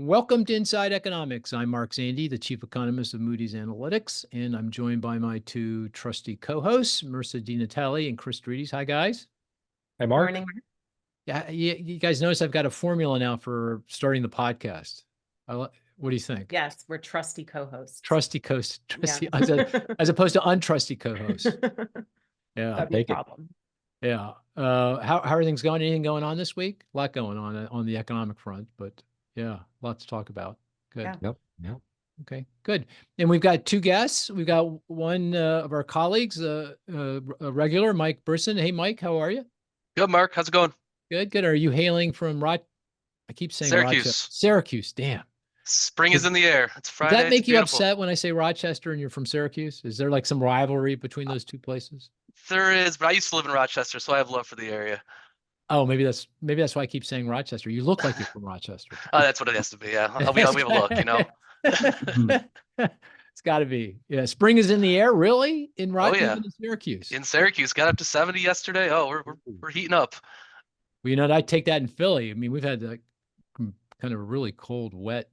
Welcome to Inside Economics. I'm Mark Zandi, the chief economist of Moody's Analytics, and I'm joined by my two trusty co-hosts, Marissa DiNatale and Chris Streetes. Hi, guys. Hi, Mark. Morning. Yeah, you guys notice I've got a formula now for starting the podcast. What do you think? Yes, we're trusty co-hosts. Trusty co-host, trusty, Yeah. as opposed to untrusty co-hosts. Yeah, That'd be a take it. problem. yeah. How are things going? Anything going on this week? A lot going on the economic front, but yeah, lots to talk about. Good. Yeah. Yep. Okay, good. And we've got two guests. We've got one of our colleagues, a regular, Mike Brisson. Hey, Mike, how are you? Good, Mark. How's it going? Good. Are you hailing from I keep saying Syracuse. Rochester. Syracuse, damn. Spring is in the air. It's Friday. Does that make it's you beautiful. upset when I say Rochester and you're from Syracuse? Is there like some rivalry between those two places? There is, but I used to live in Rochester, so I have love for the area. Oh, maybe that's why I keep saying Rochester. You look like you're from Rochester. Oh, that's what it has to be. Yeah, we have a look, you know. It's got to be. Yeah, spring is in the air, really? In Rochester, yeah. in Syracuse. In Syracuse, got up to 70 yesterday. Oh, we're heating up. Well, you know, I take that in Philly. I mean, we've had like kind of really cold, wet,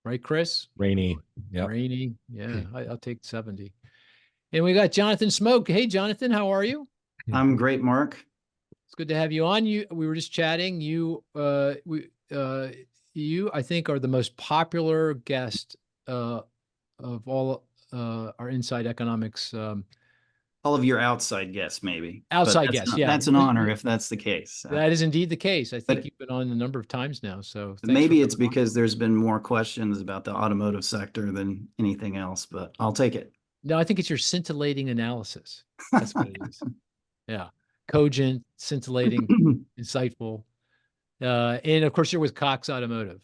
right, Chris? Rainy. Yep. Rainy. Yeah, I'll take 70. And we got Jonathan Smoke. Hey, Jonathan, how are you? I'm great, Mark. It's good to have you on. We were just chatting. You, I think, are the most popular guest of all our Inside Economics. All of your outside guests, maybe. Outside guests, yeah. That's an honor if that's the case. That is indeed the case. I think But- you've been on a number of times now. So Maybe it's because there's been more questions about the automotive sector than anything else, but I'll take it. No, I think it's your scintillating analysis. That's what it is. Yeah. Cogent, scintillating, insightful. And of course, you're with Cox Automotive.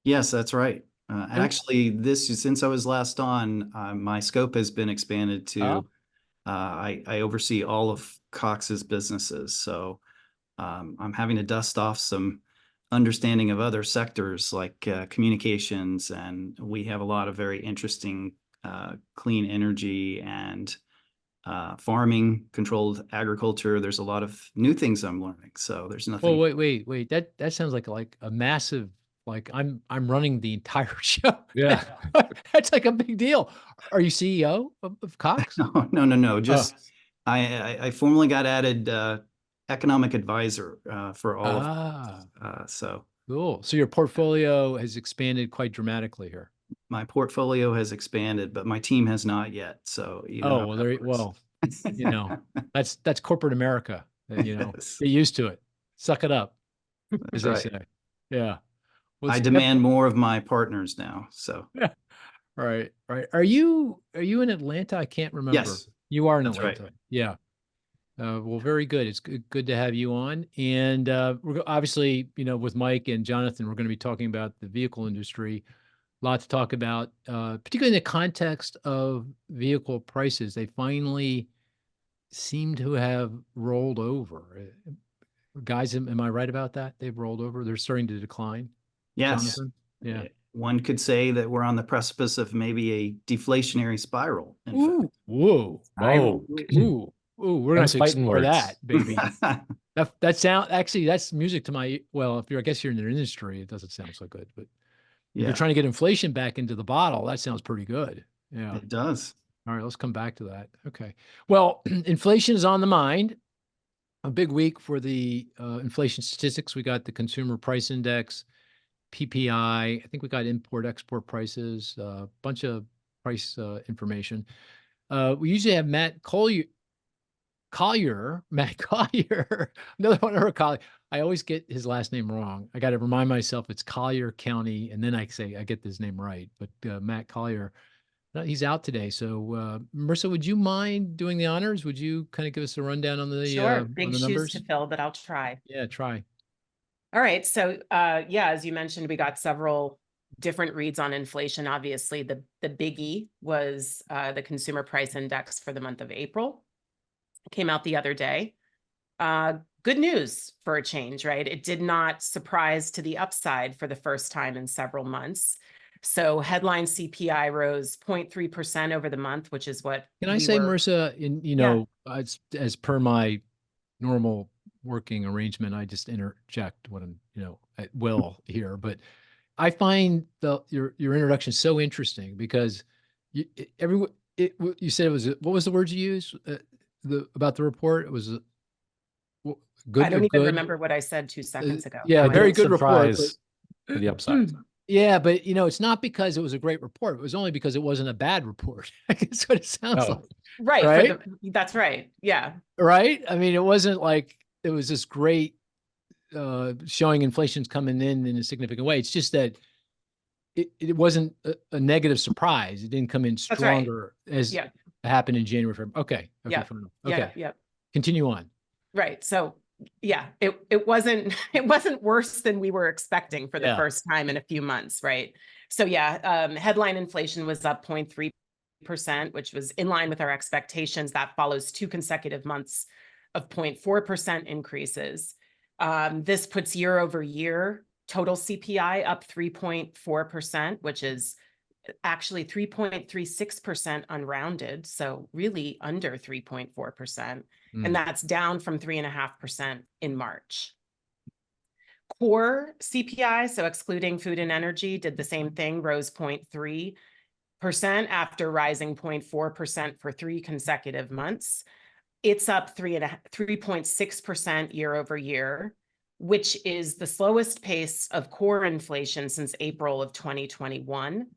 Yes, that's right. Actually, since I was last on, my scope has been expanded to, I oversee all of Cox's businesses. So I'm having to dust off some understanding of other sectors like communications, and we have a lot of very interesting clean energy and farming, controlled agriculture. There's a lot of new things I'm learning. So there's nothing. Oh, wait. That sounds like a massive, like I'm running the entire show. Yeah. That's like a big deal. Are you CEO of Cox? No. Just I formally got added economic advisor for all of so cool. So your portfolio has expanded quite dramatically here. my portfolio has expanded, but my team has not yet. So you know how that works. you know, that's corporate America. You know, Yes. get used to it. Suck it up, as That's they right. say. Yeah. Well, I it's demand more of my partners now. So Right. Are you in Atlanta? I can't remember. Yes. You are in That's right. Atlanta. Yeah. Well, very good. It's good to have you on. And we're obviously, with Mike and Jonathan, we're going to be talking about the vehicle industry. A lot to talk about, particularly in the context of vehicle prices. They finally seem to have rolled over. Guys, am I right about that? They've rolled over. They're starting to decline. yes, Jonathan? Yeah. one could say that we're on the precipice of maybe a deflationary spiral. In Whoa. Ooh, we're going to fighting explore words. that, baby. fact. That's music to my, well, I guess you're in the industry, it doesn't sound so good, but if you're trying to get inflation back into the bottle, that sounds pretty good. Yeah. It does. All right, let's come back to that. Okay. Well, inflation is on the mind. A big week for the inflation statistics. We got the consumer price index, PPI. I think we got import-export prices, a bunch of price information. We usually have Matt Collier, another one of our colleagues. I always get his last name wrong. I got to remind myself it's Collier County, and then I get his name right. But Matt Collier, he's out today. So, Marissa, would you mind doing the honors? Would you kind of give us a rundown on the Sure. Big on the shoes numbers? to fill, but I'll try. Yeah, try. All right. So, as you mentioned, we got several different reads on inflation. Obviously, the biggie was the consumer price index for the month of April. It came out the other day. Good news for a change, right? It did not surprise to the upside for the first time in several months. So headline CPI rose 0.3% over the month, which is what Can I say, Marissa, as per my normal working arrangement, I just interject when I'm, at will here, but I find your introduction so interesting because you said it was what was the word you used about the report? It was good. I don't even good. remember what I said 2 seconds ago. Yeah, Now I very don't. good report. Surprise to the upside. Yeah, but it's not because it was a great report. It was only because it wasn't a bad report. That's what it sounds Oh. like. Right. Right? That's right. Yeah. Right? I mean, it wasn't like it was this great showing inflation's coming in a significant way. It's just that it wasn't a negative surprise. It didn't come in right. stronger as Yeah. happened in January, February. Okay. Yeah. Fine. Yeah. Okay. Yeah. Continue on. Right. So yeah, it wasn't worse than we were expecting for the Yeah. first time in a few months, right? So yeah, headline inflation was up 0.3%, which was in line with our expectations. That follows 2 consecutive months of 0.4% increases. This puts year over year total CPI up 3.4%, which is actually 3.36% unrounded, so really under 3.4%. And that's down from 3.5% in March. Core CPI, so excluding food and energy, did the same thing, rose 0.3% after rising 0.4% for 3 consecutive months. It's up 3.6% year over year, which is the slowest pace of core inflation since April of 2021.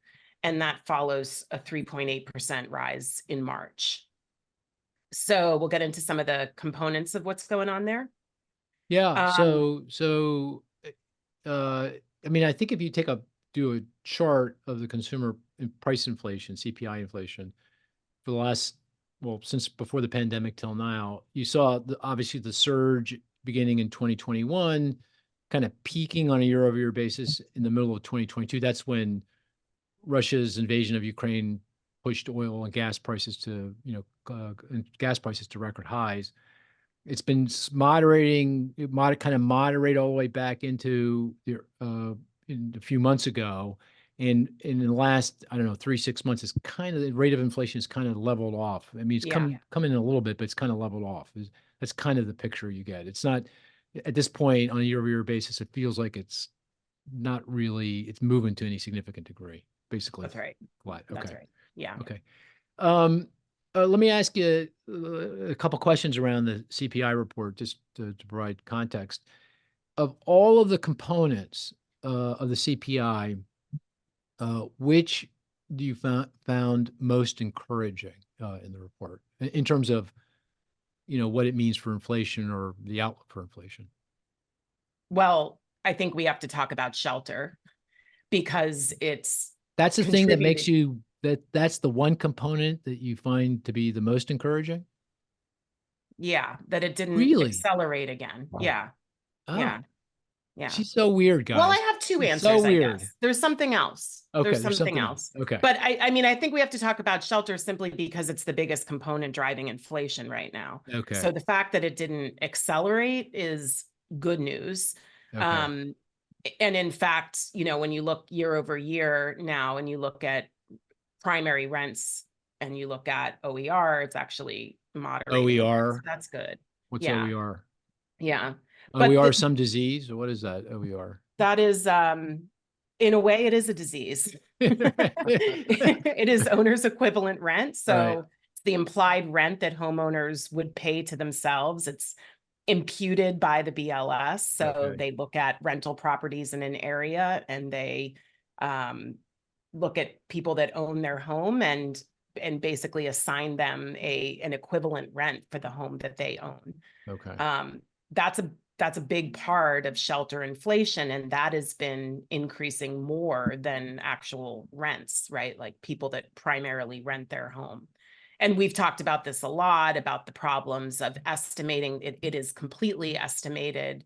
And that follows a 3.8% rise in March. So we'll get into some of the components of what's going on there. Yeah. I mean, I think if you do a chart of the consumer price inflation, CPI inflation for the last, since before the pandemic till now, you saw obviously the surge beginning in 2021, kind of peaking on a year-over-year basis in the middle of 2022. That's when Russia's invasion of Ukraine pushed oil and gas prices to, record highs. It's been moderating, kind of moderate all the way back into in a few months ago. And in the last, I don't know, 3-6 months, it's kind of the rate of inflation is kind of leveled off. I mean, it's come in a little bit, but it's kind of leveled off. That's kind of the picture you get. It's not at this point on a year-over-year basis. It feels like it's not really. It's moving to any significant degree. Basically, that's right. Flat. Okay. That's right. Yeah. Okay. Let me ask you a couple questions around the CPI report, just to provide context. Of all of the components of the CPI, which do you found most encouraging in the report in terms of, what it means for inflation or the outlook for inflation? Well, I think we have to talk about shelter because that's the thing that makes you that's the one component that you find to be the most encouraging. Yeah, that it didn't really accelerate again. Wow. Yeah. Oh. Yeah. She's so weird, guys. Well, I have 2 answers, so I weird. guess. There's something else. Okay, there's something else. Okay. But I mean, I think we have to talk about shelter simply because it's the biggest component driving inflation right now. Okay. So the fact that it didn't accelerate is good news. Okay. And in fact, when you look year over year now and you look at primary rents and you look at OER, it's actually moderating. OER? That's good. What's Yeah. OER? Yeah. But OER some disease? Or what is that, OER? that is, in a way, it is a disease. It is owner's equivalent rent. So Right. it's the implied rent that homeowners would pay to themselves. It's imputed by the BLS. So Okay. they look at rental properties in an area and they look at people that own their home and basically assign them an equivalent rent for the home that they own. Okay. That's a big part of shelter inflation, and that has been increasing more than actual rents, right? Like people that primarily rent their home. And we've talked about this a lot, about the problems of estimating. It is completely estimated.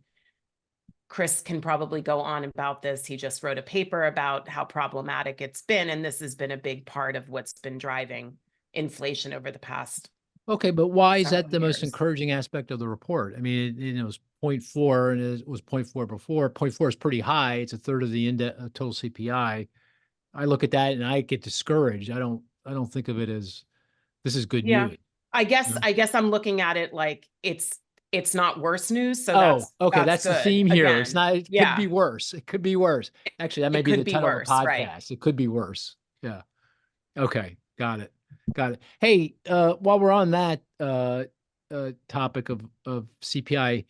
Chris can probably go on about this. He just wrote a paper about how problematic it's been, and this has been a big part of what's been driving inflation over the past. Okay, but why is that several the most years. encouraging aspect of the report? I mean, it was 0.4 and it was 0.4 before. 0.4 is pretty high. It's a third of the total CPI. I look at that and I get discouraged. I don't think of it as this is good Yeah. news. I guess Yeah. I guess I'm looking at it like it's it's not worse news. So Oh, okay. That's the good. theme here. It's Again, not, it yeah. could be worse. It could be worse. Actually, that may It be the could be title of worse, the right. podcast. It could be worse. Yeah. Okay. Got it. Got it. Hey, while we're on that topic of CPI,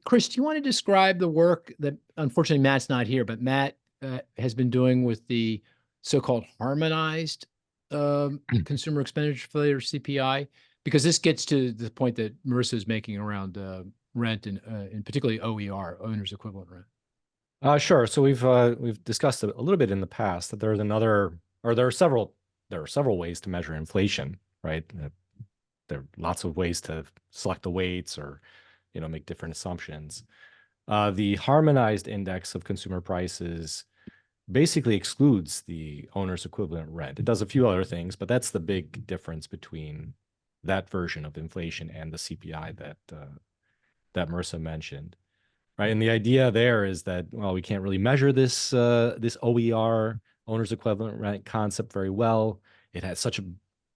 Chris, do you want to describe the work that, unfortunately, Matt's not here, but Matt has been doing with the so-called harmonized consumer expenditure failure CPI? Because this gets to the point that Marissa is making around rent and particularly OER, owner's equivalent rent. Sure. So we've discussed it a little bit in the past that there's another, or there are several ways to measure inflation, right? There are lots of ways to select the weights or, make different assumptions. The harmonized index of consumer prices basically excludes the owner's equivalent rent. It does a few other things, but that's the big difference between that version of inflation and the CPI that Marissa mentioned, right? And the idea there is that, well, we can't really measure this this OER, owner's equivalent rent concept very well. It has such a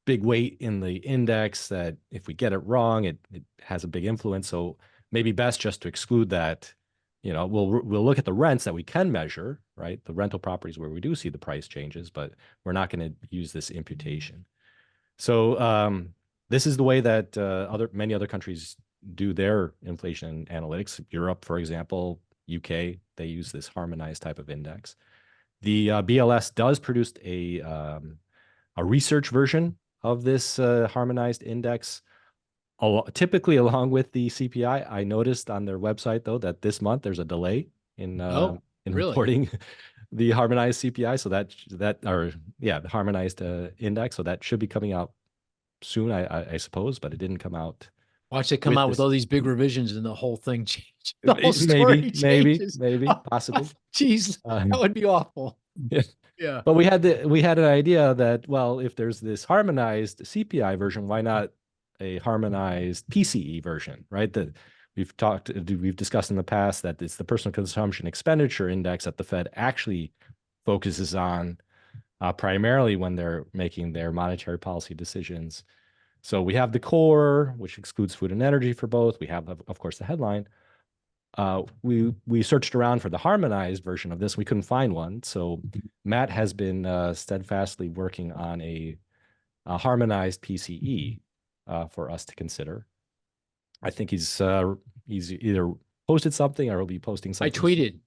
big weight in the index that if we get it wrong, it has a big influence. So maybe best just to exclude that. We'll look at the rents that we can measure, right? The rental properties where we do see the price changes, but we're not going to use this imputation. So this is the way that many other countries do their inflation analytics. Europe, for example, UK, they use this harmonized type of index. The BLS does produce a research version of this harmonized index, typically along with the CPI. I noticed on their website, though, that this month there's a delay in really? reporting the harmonized CPI. So the harmonized index. So that should be coming out soon, I suppose, but it didn't come out. Watch it come with out this. with all these big revisions and the whole thing changes. The whole story Maybe, changes. possibly. Jeez, that would be awful. Yeah. Yeah. But we had an idea that, well, if there's this harmonized CPI version, why not a harmonized PCE version, right? That we've discussed in the past that it's the personal consumption expenditure index that the Fed actually focuses on primarily when they're making their monetary policy decisions. So we have the core, which excludes food and energy for both. We have, of course, the headline. We searched around for the harmonized version of this. We couldn't find one. So Matt has been steadfastly working on a harmonized PCE for us to consider. I think he's either posted something or he'll be posting something. I tweeted.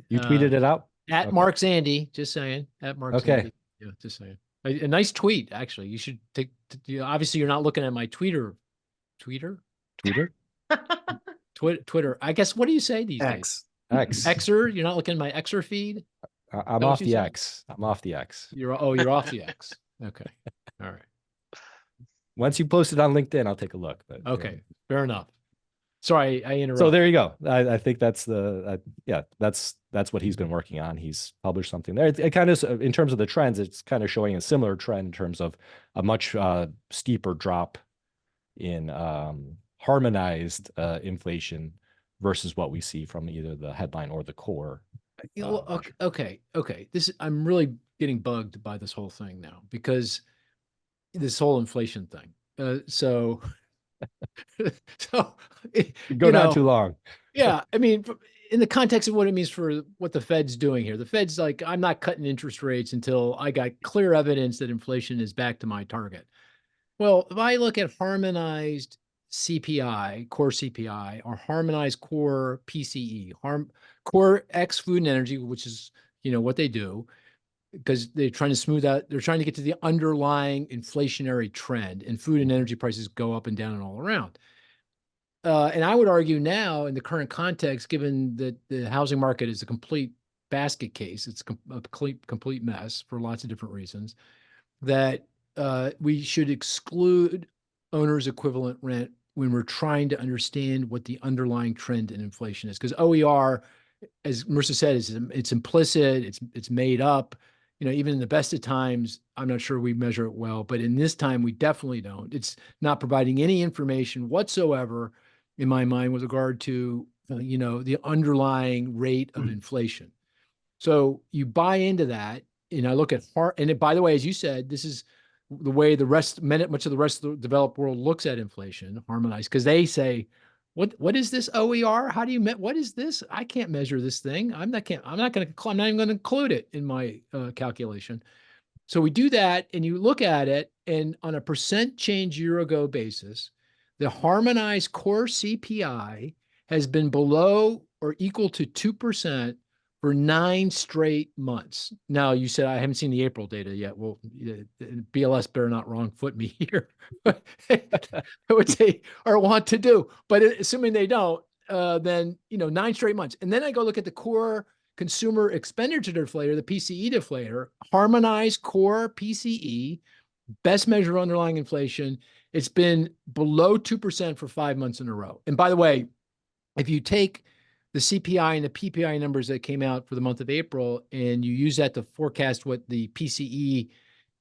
You tweeted it out? At Okay. Mark Zandy, just saying. At Mark Okay. Zandy. Yeah, just saying. A nice tweet, actually. You should take, obviously you're not looking at my Twitter. Twitter? Twitter. I guess, what do you say these days? X. Xer? You're not looking at my Xer feed? I'm that off what you the said? X. I'm off the X. You're off the X. Okay. All right. Once you post it on LinkedIn, I'll take a look. But Okay. Fair enough. Sorry, I interrupted. So there you go. I think that's that's what he's been working on. He's published something there. It kind of, in terms of the trends, it's kind of showing a similar trend in terms of a much steeper drop in harmonized inflation versus what we see from either the headline or the core. Okay. I'm really getting bugged by this whole thing now because this whole inflation thing. So Go down too long. Yeah. I mean, in the context of what it means for what the Fed's doing here, the Fed's like, I'm not cutting interest rates until I got clear evidence that inflation is back to my target. Well, if I look at harmonized CPI, core CPI, or harmonized core PCE, core X food and energy, which is, what they do, because they're trying to smooth out, they're trying to get to the underlying inflationary trend, and food and energy prices go up and down and all around. And I would argue now, in the current context, given that the housing market is a complete basket case, it's a complete mess for lots of different reasons, that we should exclude owner's equivalent rent when we're trying to understand what the underlying trend in inflation is. Because OER, as Marissa said, it's implicit, it's made up. Even in the best of times, I'm not sure we measure it well, but in this time, we definitely don't. It's not providing any information whatsoever, in my mind, with regard to, the underlying rate of inflation. So you buy into that, and I look at by the way, as you said, this is the way much of the rest of the developed world looks at inflation, harmonized, because they say, What is this OER? How do you what is this? I can't measure this thing. I'm not even going to include it in my calculation. So we do that, and you look at it, and on a percent change year ago basis, the harmonized core CPI has been below or equal to 2% for 9 straight months. Now, you said I haven't seen the April data yet. Well, BLS better not wrong foot me here. I would say, or want to do, but assuming they don't, then 9 straight months. And then I go look at the core consumer expenditure deflator, the PCE deflator, harmonized core PCE, best measure of underlying inflation. It's been below 2% for 5 months in a row. And by the way, if you take the CPI and the PPI numbers that came out for the month of April, and you use that to forecast what the PCE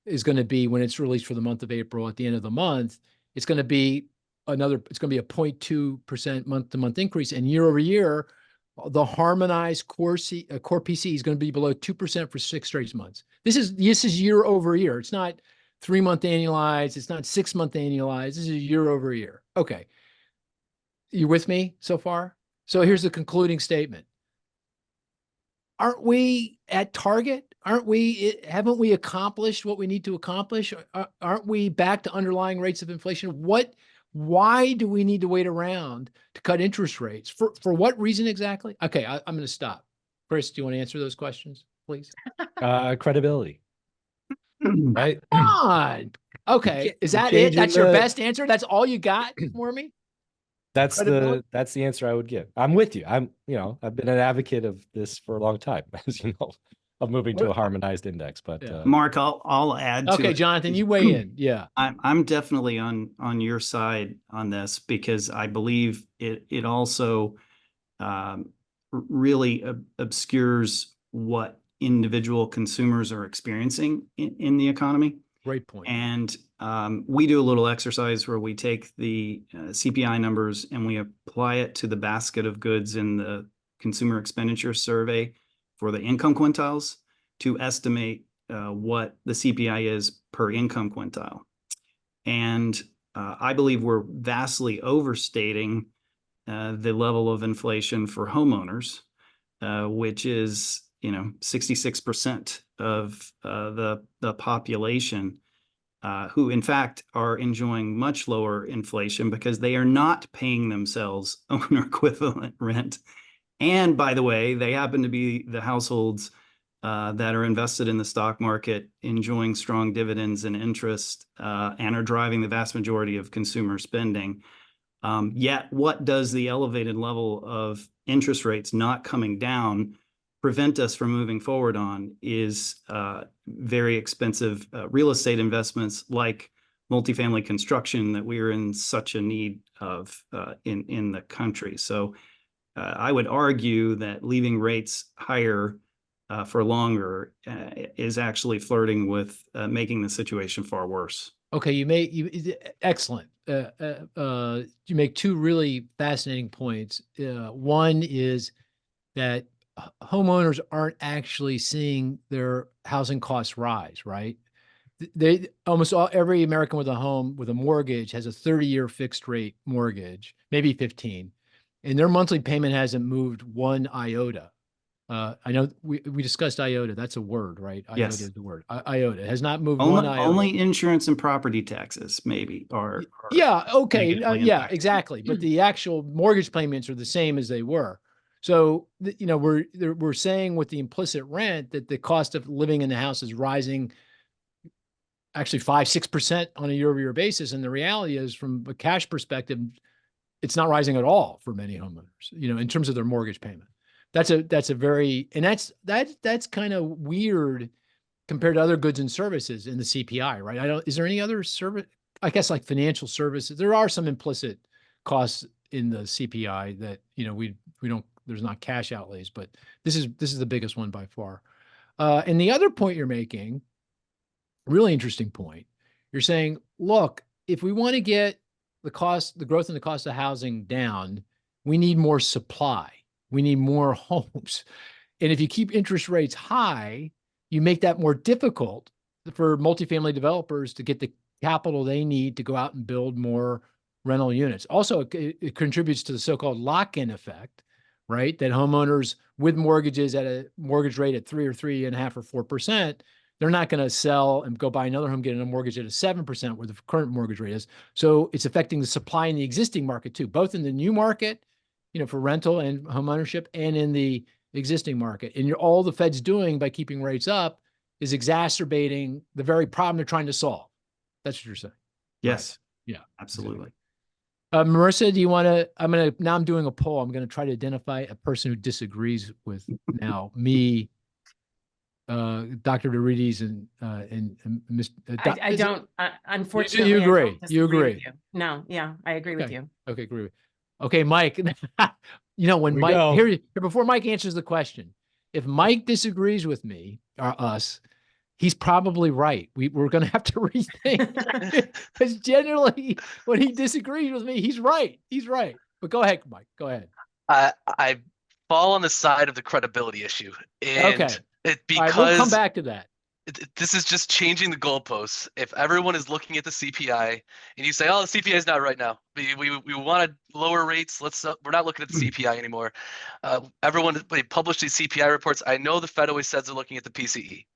is going to be when it's released for the month of April at the end of the month, it's going to be a 0.2% month-to-month increase. And year over year, the harmonized core PCE is going to be below 2% for 6 straight months. This is year over year. It's not 3-month annualized. It's not 6-month annualized. This is year over year. Okay. You with me so far? So here's the concluding statement. Aren't we at target? Haven't we accomplished what we need to accomplish? Aren't we back to underlying rates of inflation? Why do we need to wait around to cut interest rates? For what reason exactly? Okay, I'm going to stop. Chris, do you want to answer those questions, please? Credibility. Right? On. Okay, is that it? That's your best answer? That's all you got for me? That's the answer I would give. I'm with you. I've been an advocate of this for a long time, as you know, of moving to a harmonized index. But Mark, I'll add to it. Okay, Jonathan, you weigh in. Yeah. I'm definitely on your side on this, because I believe it also really obscures what individual consumers are experiencing in the economy. Great point. And we do a little exercise where we take the CPI numbers and we apply it to the basket of goods in the consumer expenditure survey for the income quintiles to estimate what the CPI is per income quintile. And I believe we're vastly overstating the level of inflation for homeowners, which is 66% of the population, who in fact are enjoying much lower inflation because they are not paying themselves owner equivalent rent. And by the way, they happen to be the households that are invested in the stock market, enjoying strong dividends and interest, and are driving the vast majority of consumer spending. Yet, what does the elevated level of interest rates not coming down prevent us from moving forward on is very expensive real estate investments like multifamily construction that we are in such a need of in the country. So I would argue that leaving rates higher for longer is actually flirting with making the situation far worse. Okay, excellent. You make 2 really fascinating points. One is that homeowners aren't actually seeing their housing costs rise, right? Every American with a home with a mortgage has a 30-year fixed rate mortgage, maybe 15, and their monthly payment hasn't moved 1 iota. I know we discussed iota. That's a word, right? Yes. Iota is the word. Iota has not moved 1 iota. Only insurance and property taxes maybe are yeah, okay. Yeah, impacted. exactly. But the actual mortgage payments are the same as they were. So, we're saying with the implicit rent that the cost of living in the house is rising actually 5-6% on a year-over-year basis. And the reality is, from a cash perspective, it's not rising at all for many homeowners, in terms of their mortgage payment. That's kind of weird compared to other goods and services in the CPI, right? Is there any other service? I guess like financial services, there are some implicit costs in the CPI that, we don't, there's not cash outlays, but this is the biggest one by far. And the other point you're making, really interesting point, you're saying, look, if we want to get the growth in the cost of housing down, we need more supply. We need more homes. And if you keep interest rates high, you make that more difficult for multifamily developers to get the capital they need to go out and build more rental units. Also, it contributes to the so-called lock-in effect, right? That homeowners with mortgages at a mortgage rate at 3 or 3.5 or 4%, they're not going to sell and go buy another home, getting a mortgage at a 7% where the current mortgage rate is. So it's affecting the supply in the existing market too, both in the new market, for rental and home ownership, and in the existing market. And all the Fed's doing by keeping rates up is exacerbating the very problem they're trying to solve. That's what you're saying. Yes. Yeah, Absolutely. Marissa, do you want to, now I'm doing a poll. I'm going to try to identify a person who disagrees with now me, Dr. Dorides and Ms. I don't, unfortunately. You I don't agree. You disagree with agree. you. No, yeah, I agree with you. Okay, agree. Okay, Mike, when Mike, here, before Mike answers the question, if Mike disagrees with me or us, he's probably right. We're going to have to rethink, because generally when he disagrees with me, he's right. He's right. But go ahead, Mike. Go ahead. I fall on the side of the credibility issue, and Okay. because All right, we'll come back to that. this is just changing the goalposts. If everyone is looking at the CPI and you say, "Oh, the CPI is not right now. We want to lower rates. We're not looking at the CPI anymore." They publish these CPI reports. I know the Fed always says they're looking at the PCE,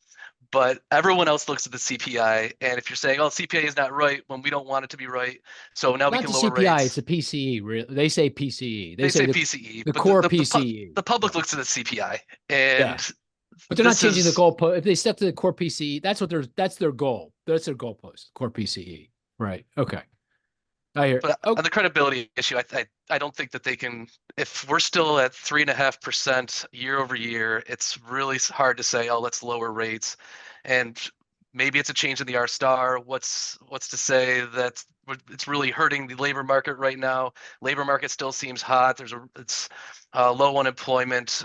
but everyone else looks at the CPI. And if you're saying, "Oh, CPI is not right," when we don't want it to be right, so now we Not can the lower CPI, rates. it's a PCE. They say PCE. They say the, PCE, the but core PCE. the public looks at the CPI, and But they're not this changing the is- goalpost. If they step to the core PCE, that's their goal. That's their goalpost, core PCE. Right. Okay. I hear. But on the credibility issue, I don't think that they can. If we're still at 3.5% year over year, it's really hard to say, "Oh, let's lower rates," and maybe it's a change in the R star. What's to say that it's really hurting the labor market right now? Labor market still seems hot. It's low unemployment.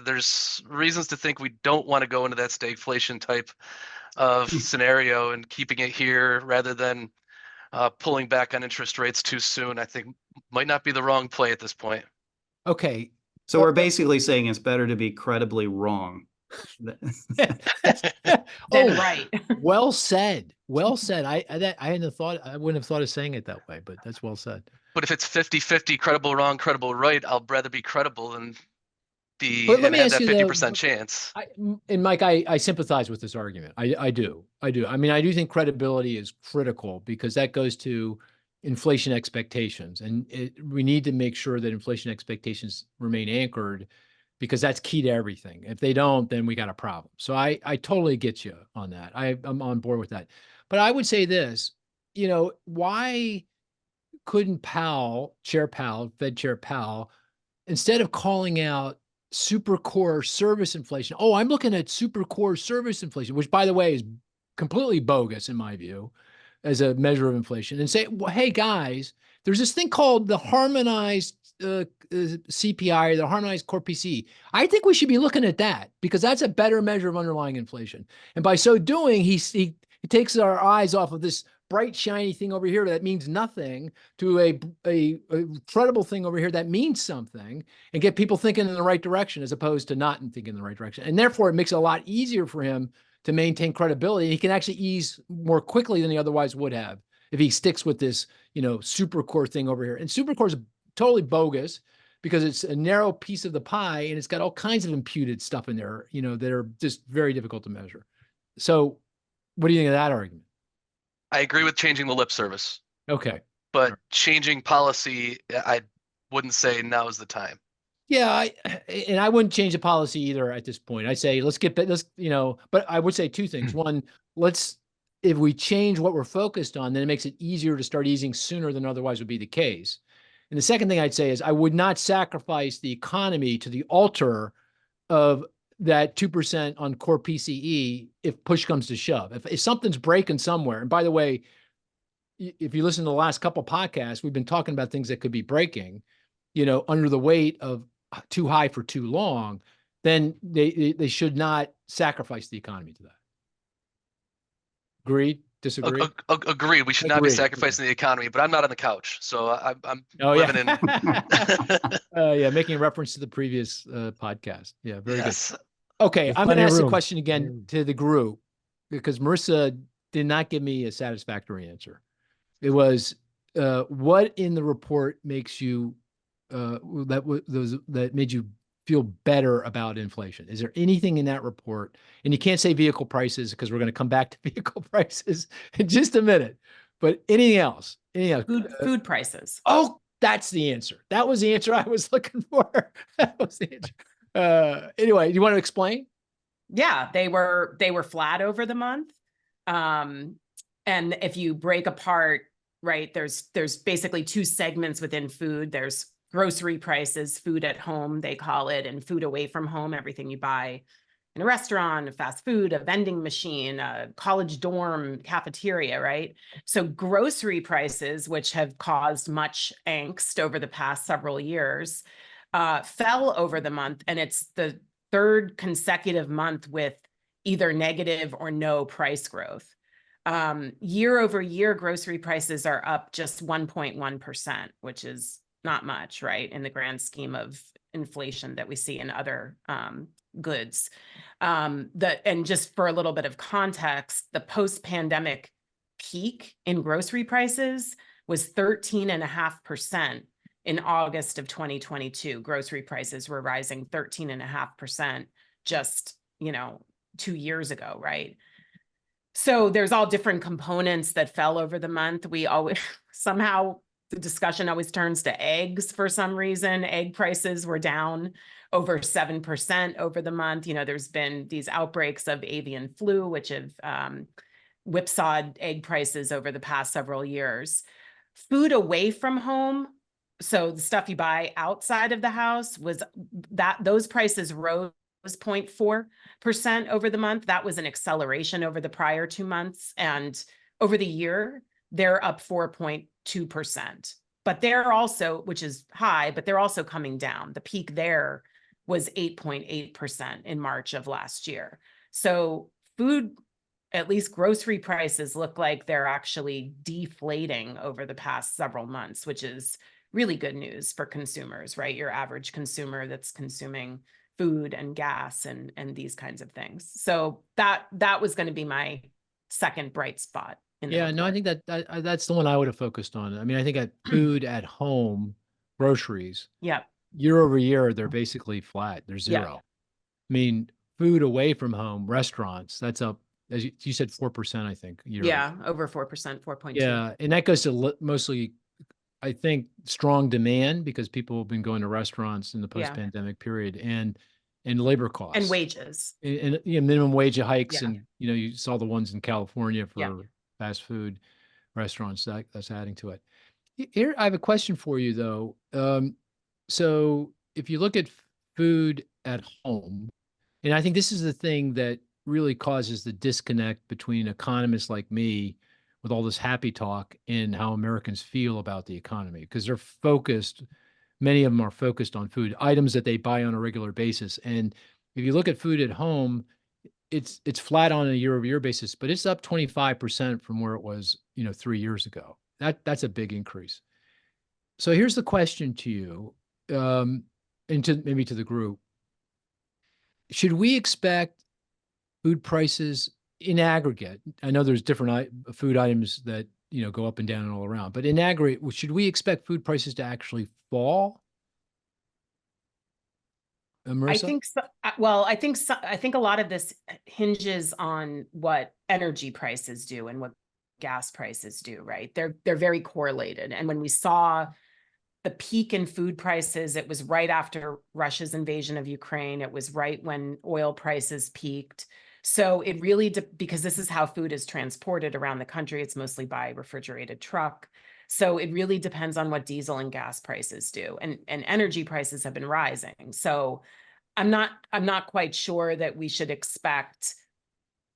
There's reasons to think we don't want to go into that stagflation type of scenario, and keeping it here rather than pulling back on interest rates too soon, I think might not be the wrong play at this point. Okay. So we're basically saying it's better to be credibly wrong. Right. Well said. Well said. I hadn't thought, I wouldn't have thought of saying it that way, but that's well said. But if it's 50-50, credible wrong, credible right, I'll rather be credible than But let me have ask that you 50% chance. And Mike, I sympathize with this argument. I do. I mean, I do think credibility is critical, because that goes to inflation expectations, and we need to make sure that inflation expectations remain anchored, because that's key to everything. If they don't, then we got a problem. So I totally get you on that. I'm on board with that. But I would say this, why couldn't Fed Chair Powell, instead of calling out super core service inflation. Oh, I'm looking at super core service inflation, which, by the way, is completely bogus in my view as a measure of inflation, and say, well, hey guys, there's this thing called the harmonized CPI, or the harmonized core PCE. I think we should be looking at that, because that's a better measure of underlying inflation. And by so doing, he takes our eyes off of this bright, shiny thing over here that means nothing to a credible thing over here that means something, and get people thinking in the right direction, as opposed to not thinking in the right direction. And therefore, it makes it a lot easier for him to maintain credibility. He can actually ease more quickly than he otherwise would have if he sticks with this, super core thing over here. And super core is totally bogus, because it's a narrow piece of the pie, and it's got all kinds of imputed stuff in there, that are just very difficult to measure. So what do you think of that argument? I agree with changing the lip service, Okay. but changing policy, I wouldn't say now is the time. Yeah, and I wouldn't change the policy either at this point. I say but I would say two things. One, if we change what we're focused on, then it makes it easier to start easing sooner than otherwise would be the case. And the second thing I'd say is I would not sacrifice the economy to the altar of that 2% on core PCE if push comes to shove. If something's breaking somewhere, and by the way, if you listen to the last couple podcasts, we've been talking about things that could be breaking, under the weight of too high for too long, then they should not sacrifice the economy to that. Agreed? Disagree? Agreed. We should not be sacrificing the economy, but I'm not on the couch, so I'm living in. Yeah, making reference to the previous podcast. Yeah, very good. Yes. Okay, I'm going to ask the question again to the group, because Marissa did not give me a satisfactory answer. It was, what in the report makes you that made you feel better about inflation? Is there anything in that report? And you can't say vehicle prices because we're going to come back to vehicle prices in just a minute. But anything else? Anything else? Food prices. Oh, that's the answer. That was the answer I was looking for. That was the answer. Anyway, do you want to explain? Yeah, they were flat over the month. And if you break apart, right, there's basically two segments within food. There's grocery prices, food at home, they call it, and food away from home, everything you buy in a restaurant, a fast food, a vending machine, a college dorm, cafeteria, right? So grocery prices, which have caused much angst over the past several years, fell over the month, and it's the third consecutive month with either negative or no price growth. Year over year, grocery prices are up just 1.1%, which is not much, right, in the grand scheme of inflation that we see in other goods. And just for a little bit of context, the post-pandemic peak in grocery prices was 13.5% in August of 2022. Grocery prices were rising 13.5% just, 2 years ago, right? So there's all different components that fell over the month. We always somehow the discussion always turns to eggs for some reason. Egg prices were down over 7% over the month. There's been these outbreaks of avian flu, which have whipsawed egg prices over the past several years. Food away from home, so the stuff you buy outside of the house, those prices rose 0.4% over the month. That was an acceleration over the prior 2 months. And over the year, they're up 4.2%. But they're also, which is high, but they're also coming down. The peak there was 8.8% in March of last year. So food, at least grocery prices, look like they're actually deflating over the past several months, which is really good news for consumers, right? Your average consumer that's consuming food and gas and these kinds of things. So that was going to be my second bright spot. Yeah, no, I think that's the one I would have focused on. I mean, I think at food at home, groceries, yeah, year over year, they're basically flat. They're zero. Yeah. I mean, food away from home, restaurants, that's up, as you said, 4%, I think. Yeah, over 4%, 4.2. Yeah, and that goes to mostly, I think, strong demand because people have been going to restaurants in the post-pandemic period, and labor costs. And wages. And minimum wage hikes, Yeah. and you saw the ones in California for Yeah. fast food restaurants. That's adding to it. Here, I have a question for you, though. So if you look at food at home, and I think this is the thing that really causes the disconnect between economists like me with all this happy talk and how Americans feel about the economy, because they're focused, many of them are focused on food, items that they buy on a regular basis. And if you look at food at home, it's flat on a year-over-year basis, but it's up 25% from where it was, 3 years ago. That's a big increase. So here's the question to you, and maybe to the group. Should we expect food prices in aggregate? I know there's different food items that, go up and down and all around, but in aggregate, should we expect food prices to actually fall? Marissa? I think so. Well, I think a lot of this hinges on what energy prices do and what gas prices do, right? They're very correlated. And when we saw the peak in food prices, it was right after Russia's invasion of Ukraine. It was right when oil prices peaked. So it really, because this is how food is transported around the country, it's mostly by refrigerated truck. So it really depends on what diesel and gas prices do, and energy prices have been rising. So I'm not quite sure that we should expect,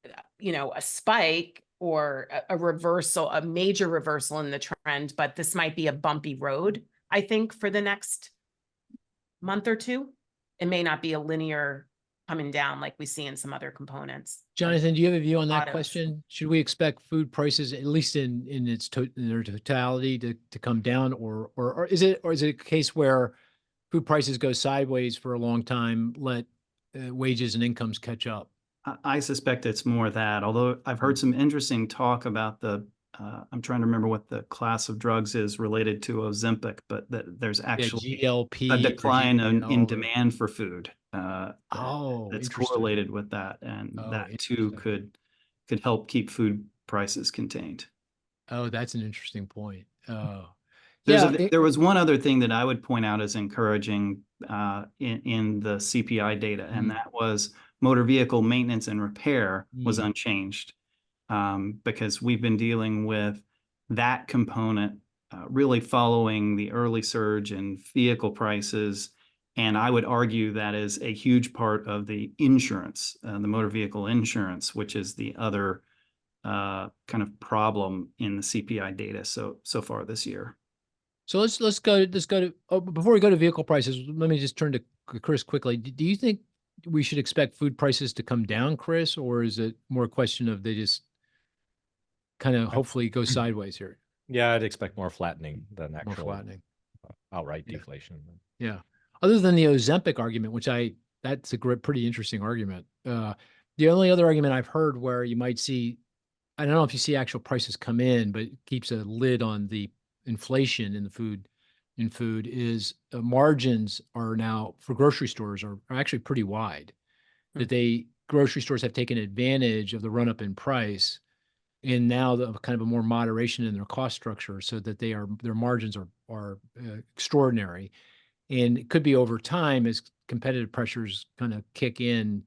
a spike or a reversal, a major reversal in the trend, but this might be a bumpy road, I think, for the next month or two. It may not be a linear coming down like we see in some other components. Jonathan, do you have a view on that Autos. question? Should we expect food prices, at least in their totality, to come down, or is it a case where food prices go sideways for a long time, let wages and incomes catch up? I suspect it's more that, although I've heard some interesting talk about the I'm trying to remember what the class of drugs is related to Ozempic, but that there's Yeah, actually GLP a or decline in GLP or- demand for food. Oh, That's interesting. correlated with that, and Oh, that too interesting. could help keep food prices contained. Oh, that's an interesting point. Oh, There's yeah. there was one other thing that I would point out as encouraging in the CPI data, and that was motor vehicle maintenance and repair was unchanged, because we've been dealing with that component really following the early surge in vehicle prices. And I would argue that is a huge part of the insurance, the motor vehicle insurance, which is the other kind of problem in the CPI data so far this year. So let's go to before we go to vehicle prices, let me just turn to Chris quickly. Do you think we should expect food prices to come down, Chris, or is it more a question of they just kind of hopefully go sideways here? Yeah, I'd expect more flattening than More actual flattening. outright Yeah. deflation. Yeah. Other than the Ozempic argument, which that's a pretty interesting argument. The only other argument I've heard where you might see, I don't know if you see actual prices come in, but it keeps a lid on the inflation in the food, is margins are now for grocery stores are actually pretty wide. That grocery stores have taken advantage of the run up in price, and now the kind of a more moderation in their cost structure, so that their margins are extraordinary, and it could be over time as competitive pressures kind of kick in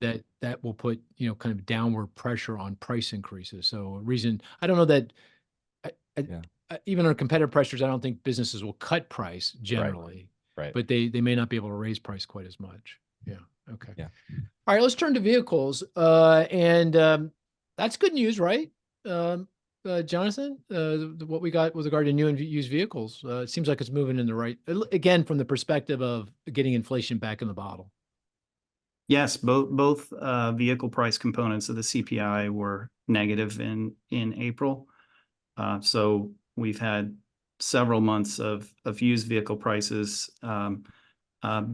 that will put kind of downward pressure on price increases. So a reason I don't know that Yeah. even on competitive pressures, I don't think businesses will cut price generally, Right. but they may not be able to raise price quite as much. Yeah. Okay. Yeah. All right. Let's turn to vehicles, and that's good news, right? Jonathan, what we got with regard to new and used vehicles, it seems like it's moving in the right, again, from the perspective of getting inflation back in the bottle. Yes, both vehicle price components of the CPI were negative in April. So we've had several months of used vehicle prices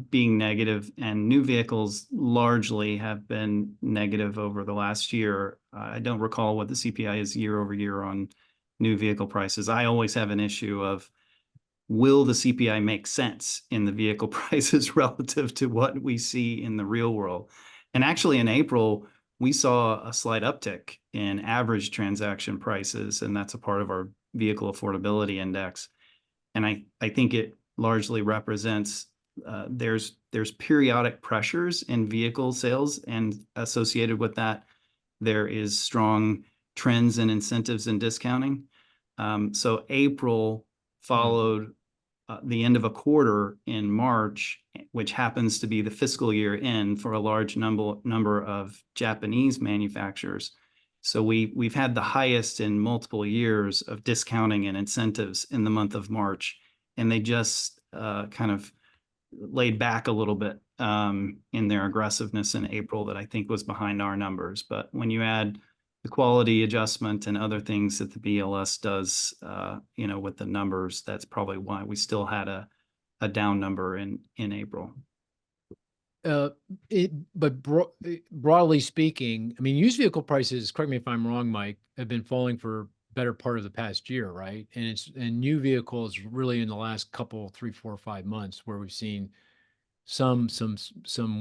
being negative, and new vehicles largely have been negative over the last year. I don't recall what the CPI is year over year on new vehicle prices. I always have an issue of, will the CPI make sense in the vehicle prices relative to what we see in the real world? And actually in April, we saw a slight uptick in average transaction prices, and that's a part of our vehicle affordability index. And I think it largely represents there's periodic pressures in vehicle sales, and associated with that, there is strong trends and incentives and discounting. So April followed the end of a quarter in March, which happens to be the fiscal year end for a large number of Japanese manufacturers. So we've had the highest in multiple years of discounting and incentives in the month of March, and they just kind of laid back a little bit in their aggressiveness in April that I think was behind our numbers. But when you add the quality adjustment and other things that the BLS does, with the numbers, that's probably why we still had a down number in April. Broadly speaking, I mean, used vehicle prices, correct me if I'm wrong, Mike, have been falling for better part of the past year, right? And new vehicles really in the last couple, 3, 4, 5 months where we've seen some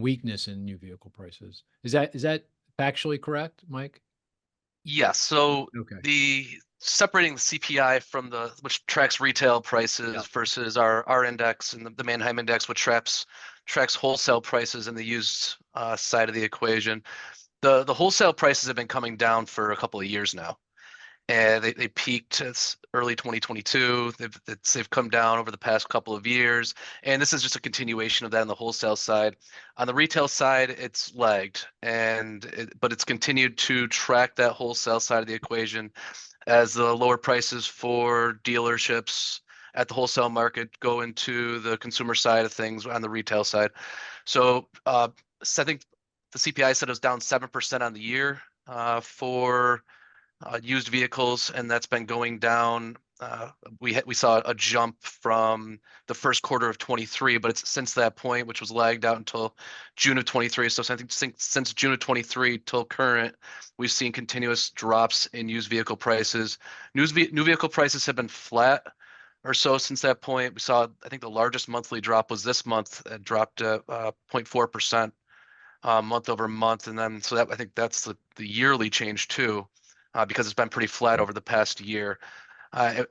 weakness in new vehicle prices. Is that factually correct, Mike? Yes. So Okay. separating the CPI from which tracks retail prices versus our index and the Manheim index, which tracks wholesale prices in the used side of the equation. The wholesale prices have been coming down for a couple of years now. And they peaked early 2022. They've come down over the past couple of years, and this is just a continuation of that on the wholesale side. On the retail side, it's lagged, but it's continued to track that wholesale side of the equation as the lower prices for dealerships at the wholesale market go into the consumer side of things on the retail side. So I think the CPI said it was down 7% on the year for used vehicles, and that's been going down we saw a jump from the first quarter of 23, but it's since that point, which was lagged out until June of 23. So I think since June of 23 till current, we've seen continuous drops in used vehicle prices. New vehicle prices have been flat or so since that point. We saw, I think the largest monthly drop was this month. It dropped 0.4%. Month over month, and then so that I think that's the yearly change too, because it's been pretty flat over the past year. I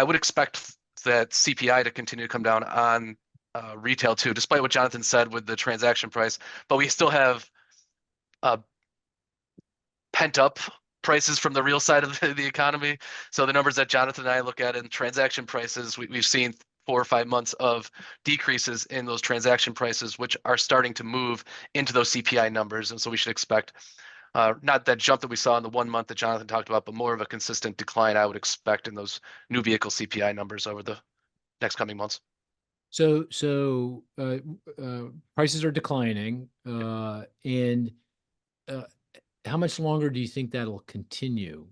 would expect that CPI to continue to come down on retail too, despite what Jonathan said with the transaction price. But we still have pent up prices from the real side of the economy. So the numbers that Jonathan and I look at in transaction prices, we've seen 4 or 5 months of decreases in those transaction prices, which are starting to move into those CPI numbers. And so we should expect not that jump that we saw in the 1 month that Jonathan talked about, but more of a consistent decline I would expect in those new vehicle CPI numbers over the next coming months. So prices are declining, and how much longer do you think that'll continue?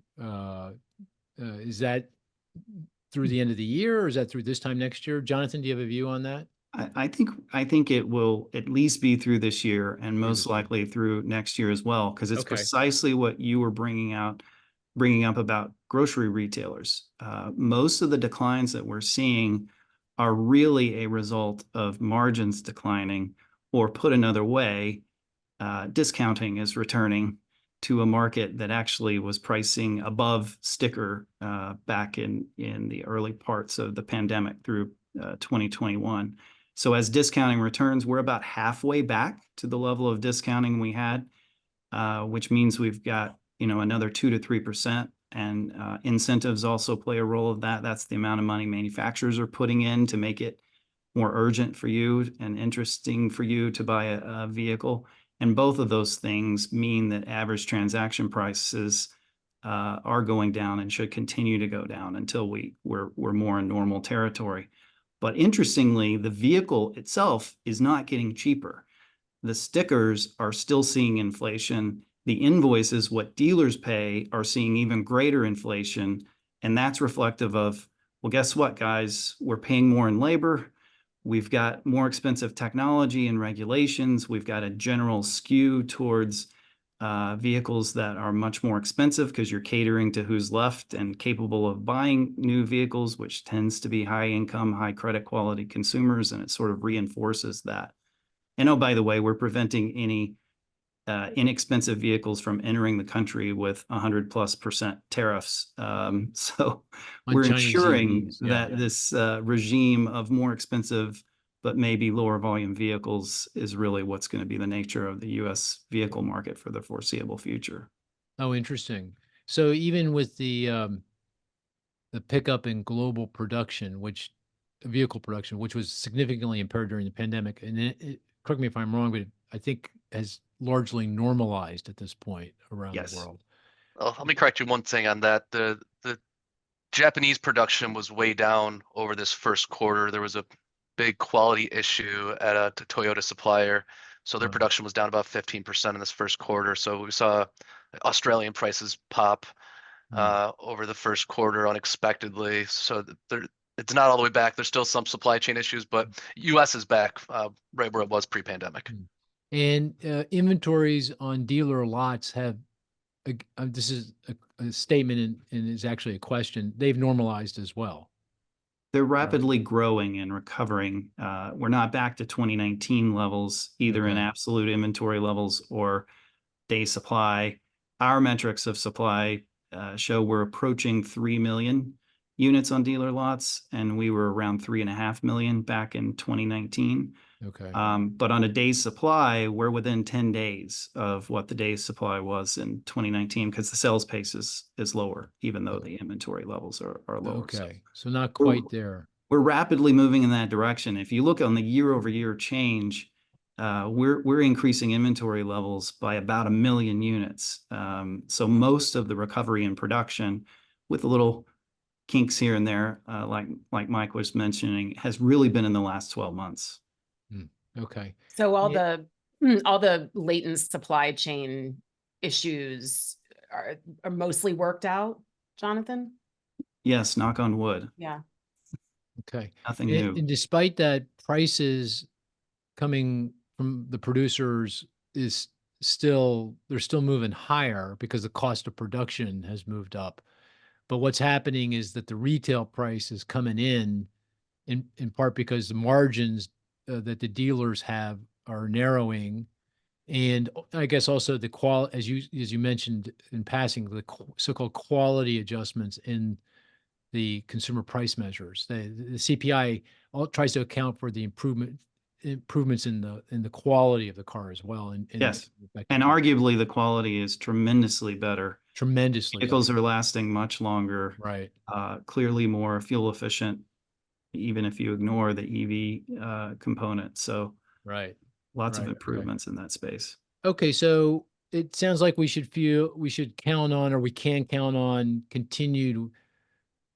Is that through the end of the year, or is that through this time next year? Jonathan, do you have a view on that? I think it will at least be through this year and most likely through next year as well, because it's precisely what you were bringing up about grocery retailers. Most of the declines that we're seeing are really a result of margins declining, or put another way, discounting is returning to a market that actually was pricing above sticker back in the early parts of the pandemic through 2021. So as discounting returns, we're about halfway back to the level of discounting we had, which means we've got another 2 to 3%. And incentives also play a role of that. That's the amount of money manufacturers are putting in to make it more urgent for you and interesting for you to buy a vehicle. And both of those things mean that average transaction prices are going down and should continue to go down until we're more in normal territory. But interestingly, the vehicle itself is not getting cheaper. The stickers are still seeing inflation. The invoices, what dealers pay, are seeing even greater inflation. And that's reflective of, well, guess what, guys? We're paying more in labor. We've got more expensive technology and regulations. We've got a general skew towards vehicles that are much more expensive because you're catering to who's left and capable of buying new vehicles, which tends to be high income, high credit quality consumers. And it sort of reinforces that. And oh, by the way, we're preventing any inexpensive vehicles from entering the country with 100+% tariffs. So we're ensuring that this regime of more expensive but maybe lower volume vehicles is really what's going to be the nature of the U.S. vehicle market for the foreseeable future. Oh, interesting. So even with the pickup in global production, vehicle production, which was significantly impaired during the pandemic, and correct me if I'm wrong, but I think has largely normalized at this point around the world. Well, let me correct you one thing on that. The Japanese production was way down over this first quarter. There was a big quality issue at a Toyota supplier. So their production was down about 15% in this first quarter. So we saw Australian prices pop over the first quarter unexpectedly. So it's not all the way back. There's still some supply chain issues, but US is back right where it was pre-pandemic. And inventories on dealer lots have, this is a statement and is actually a question, they've normalized as well. They're rapidly growing and recovering. We're not back to 2019 levels, either in absolute inventory levels or day supply. Our metrics of supply show we're approaching 3 million units on dealer lots, and we were around 3.5 million back in 2019. But on a day's supply, we're within 10 days of what the day's supply was in 2019 because the sales pace is lower, even though the inventory levels are lower. So not quite there. We're rapidly moving in that direction. If you look on the year-over-year change, we're increasing inventory levels by about 1 million units. So most of the recovery in production, with a little kinks here and there, like Mike was mentioning, has really been in the last 12 months. So all the latent supply chain issues are mostly worked out, Jonathan? Yes, knock on wood. Yeah. Okay. Nothing new. And despite that, prices coming from the producers is they're still moving higher because the cost of production has moved up. But what's happening is that the retail price is coming in part because the margins that the dealers have are narrowing. And I guess also the as you mentioned in passing, the so-called quality adjustments in the consumer price measures. The CPI tries to account for the improvements in the quality of the car as well. And Yes. And arguably the quality is tremendously better. tremendously Vehicles better. are lasting much longer, Right. clearly more fuel efficient, even if you ignore the EV component. So Right. lots of Right. Okay. improvements in that space. Okay, so it sounds like we should count on, or we can count on, continued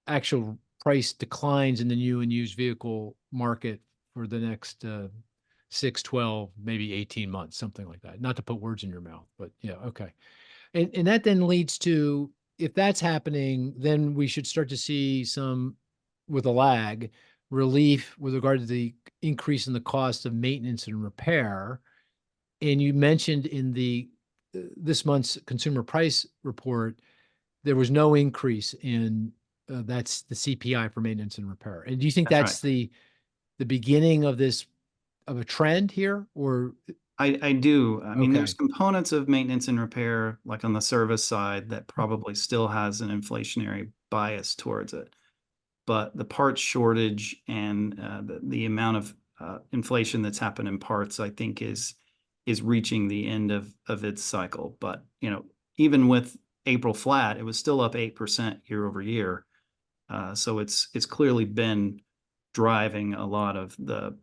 actual price declines in the new and used vehicle market for the next 6, 12, maybe 18 months, something like that. Not to put words in your mouth, but yeah, okay. And that then leads to, if that's happening, then we should start to see some, with a lag, relief with regard to the increase in the cost of maintenance and repair. And you mentioned in this month's consumer price report, there was no increase in that's the CPI for maintenance and repair. And do you think That's right. the beginning of a trend here, or? I do. I mean, Okay. there's components of maintenance and repair, like on the service side, that probably still has an inflationary bias towards it. But the parts shortage and the amount of inflation that's happened in parts, I think, is reaching the end of its cycle. But even with April flat, it was still up 8% year over year. So it's clearly been driving a lot of the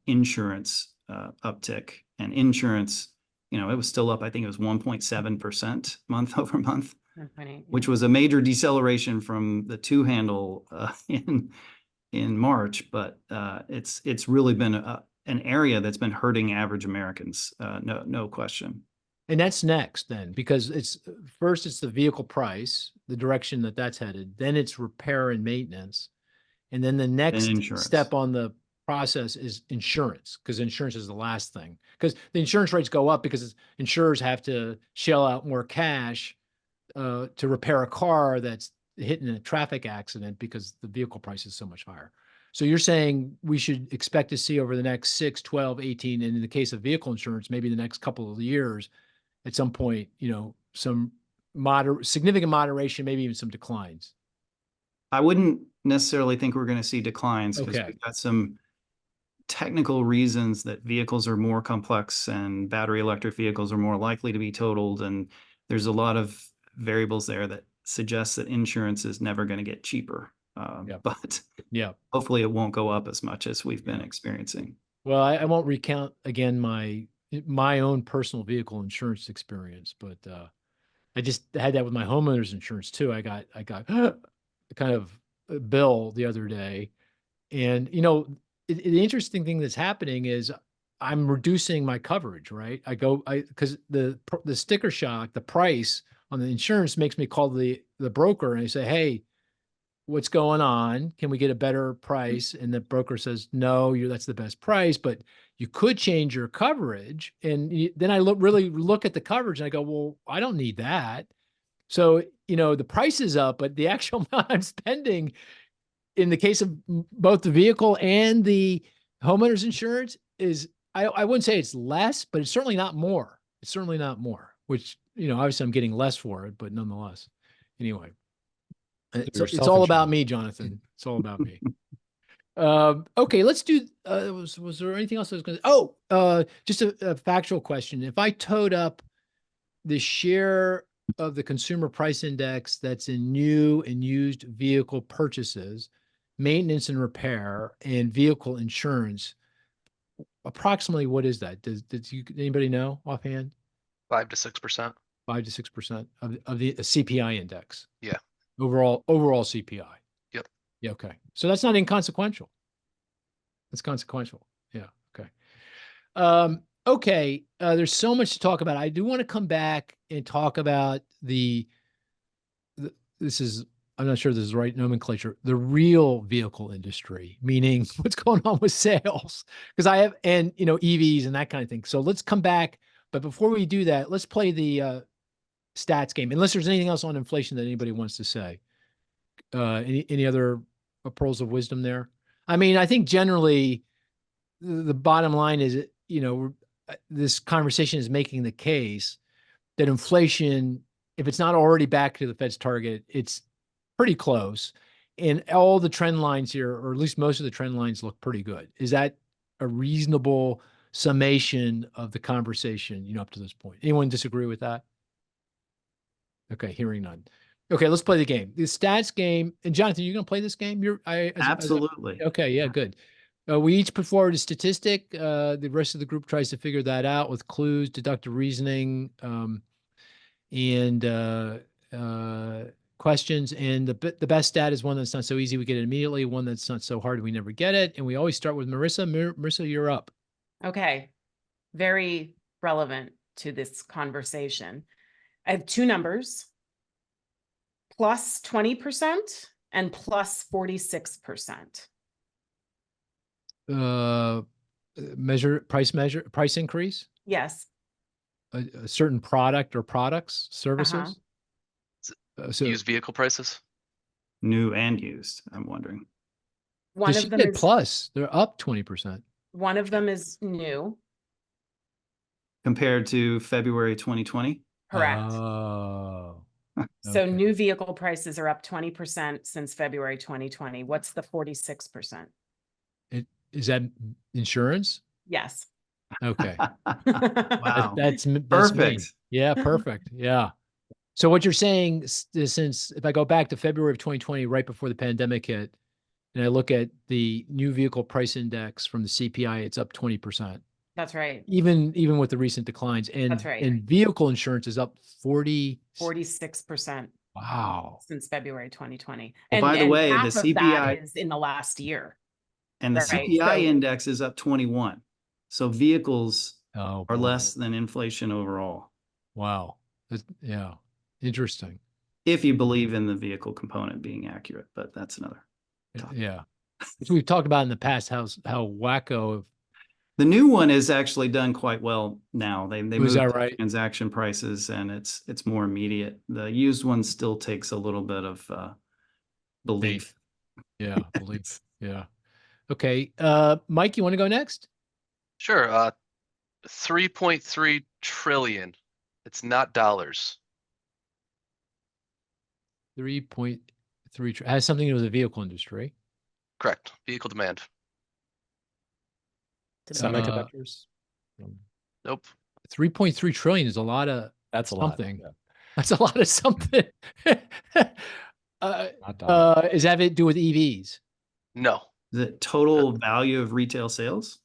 insurance uptick. And insurance, it was still up. I think it was 1.7% month over month, which was a major deceleration from the two handle in March. But it's really been an area that's been hurting average Americans, no question. And that's next then, because it's the vehicle price, the direction that's headed, then it's repair and maintenance. And then the next step on the process is insurance, because insurance is the last thing. Because the insurance rates go up because insurers have to shell out more cash to repair a car that's hit in a traffic accident because the vehicle price is so much higher. So you're saying we should expect to see over the next 6, 12, 18, and in the case of vehicle insurance, maybe the next couple of years, at some point, some significant moderation, maybe even some declines. I wouldn't necessarily think we're going to see declines, because we've got some technical reasons that vehicles are more complex and battery electric vehicles are more likely to be totaled. And there's a lot of variables there that suggest that insurance is never going to get cheaper. But hopefully it won't go up as much as we've been experiencing. Well, I won't recount again my own personal vehicle insurance experience, but I just had that with my homeowner's insurance too. I got kind of a bill the other day, and the interesting thing that's happening is I'm reducing my coverage, right? Because the sticker shock, the price on the insurance makes me call the broker and I say, hey, what's going on? Can we get a better price? And the broker says, no, that's the best price, but you could change your coverage. And then I really look at the coverage and I go, well, I don't need that. So, the price is up, but the actual amount I'm spending in the case of both the vehicle and the homeowner's insurance is, I wouldn't say it's less, but it's certainly not more. It's certainly not more, which, obviously I'm getting less for it, but nonetheless, anyway. It's all about me, Jonathan. It's all about me. Okay, let's do, was there anything else I was going to, just a factual question. If I towed up the share of the consumer price index that's in new and used vehicle purchases, maintenance and repair, and vehicle insurance, approximately what is that? Does anybody know offhand? 5 to 6%. 5 to 6% of the CPI index. Yeah. Overall CPI. Yep. Yeah. Okay. So that's not inconsequential. That's consequential. Yeah. Okay. Okay. There's so much to talk about. I do want to come back and talk about this is I'm not sure this is the right nomenclature, the real vehicle industry, meaning what's going on with sales. Because I have, and, you know, EVs and that kind of thing. So let's come back. But before we do that, let's play the stats game, unless there's anything else on inflation that anybody wants to say. Any other pearls of wisdom there? I mean, I think generally the bottom line is, you know, this conversation is making the case that inflation, if it's not already back to the Fed's target, it's pretty close. And all the trend lines here, or at least most of the trend lines, look pretty good. Is that a reasonable summation of the conversation, you know, up to this point? Anyone disagree with that? Okay, hearing none. Okay, let's play the game. The stats game. And Jonathan, you're going to play this game? Absolutely. Okay, yeah, good. We each put forward a statistic. The rest of the group tries to figure that out with clues, deductive reasoning, and questions. And the best stat is one that's not so easy, we get it immediately. One that's not so hard, we never get it. And we always start with Marissa. Marissa, you're up. Okay. Very relevant to this conversation. I have two numbers, plus 20% and plus 46%. Price increase? Yes. A certain product or products, services? So Used vehicle prices. New and used, I'm wondering. One she of them did is plus, they're up 20%. one of them is new. Compared to February 2020? Correct. Oh. So okay. new vehicle prices are up 20% since February 2020. What's the 46%? Is that insurance? Yes. Okay. Wow. That's Perfect. me. Yeah, perfect. Yeah. So what you're saying is, since if I go back to February of 2020, right before the pandemic hit, and I look at the new vehicle price index from the CPI, it's up 20%. That's right. Even with the recent declines. And That's right. And vehicle insurance is up 46%. Wow. Since February 2020. Well, by the way, half the of that CPI is in the last year. and the Right, CPI so- index is up 21. So vehicles Oh, are boy. less than inflation overall, Wow. Yeah. Interesting. if you believe in the vehicle component being accurate, but that's another topic. Yeah. Which we've talked about in the past, how wacko. The new one is actually done quite well now. They Is moved that the right? transaction prices and it's more immediate. The used one still takes a little bit of belief. Yeah. Belief. Yeah. Okay. Mike, you want to go next? Sure. 3.3 trillion. It's not dollars. 3.3 has something to do with the vehicle industry. Correct. Vehicle demand. Semiconductors. Nope. 3.3 trillion is a lot of That's a lot. something. Yeah. That's a lot of something. Not dollars. Is that it do with EVs? No. Is it total value of retail sales?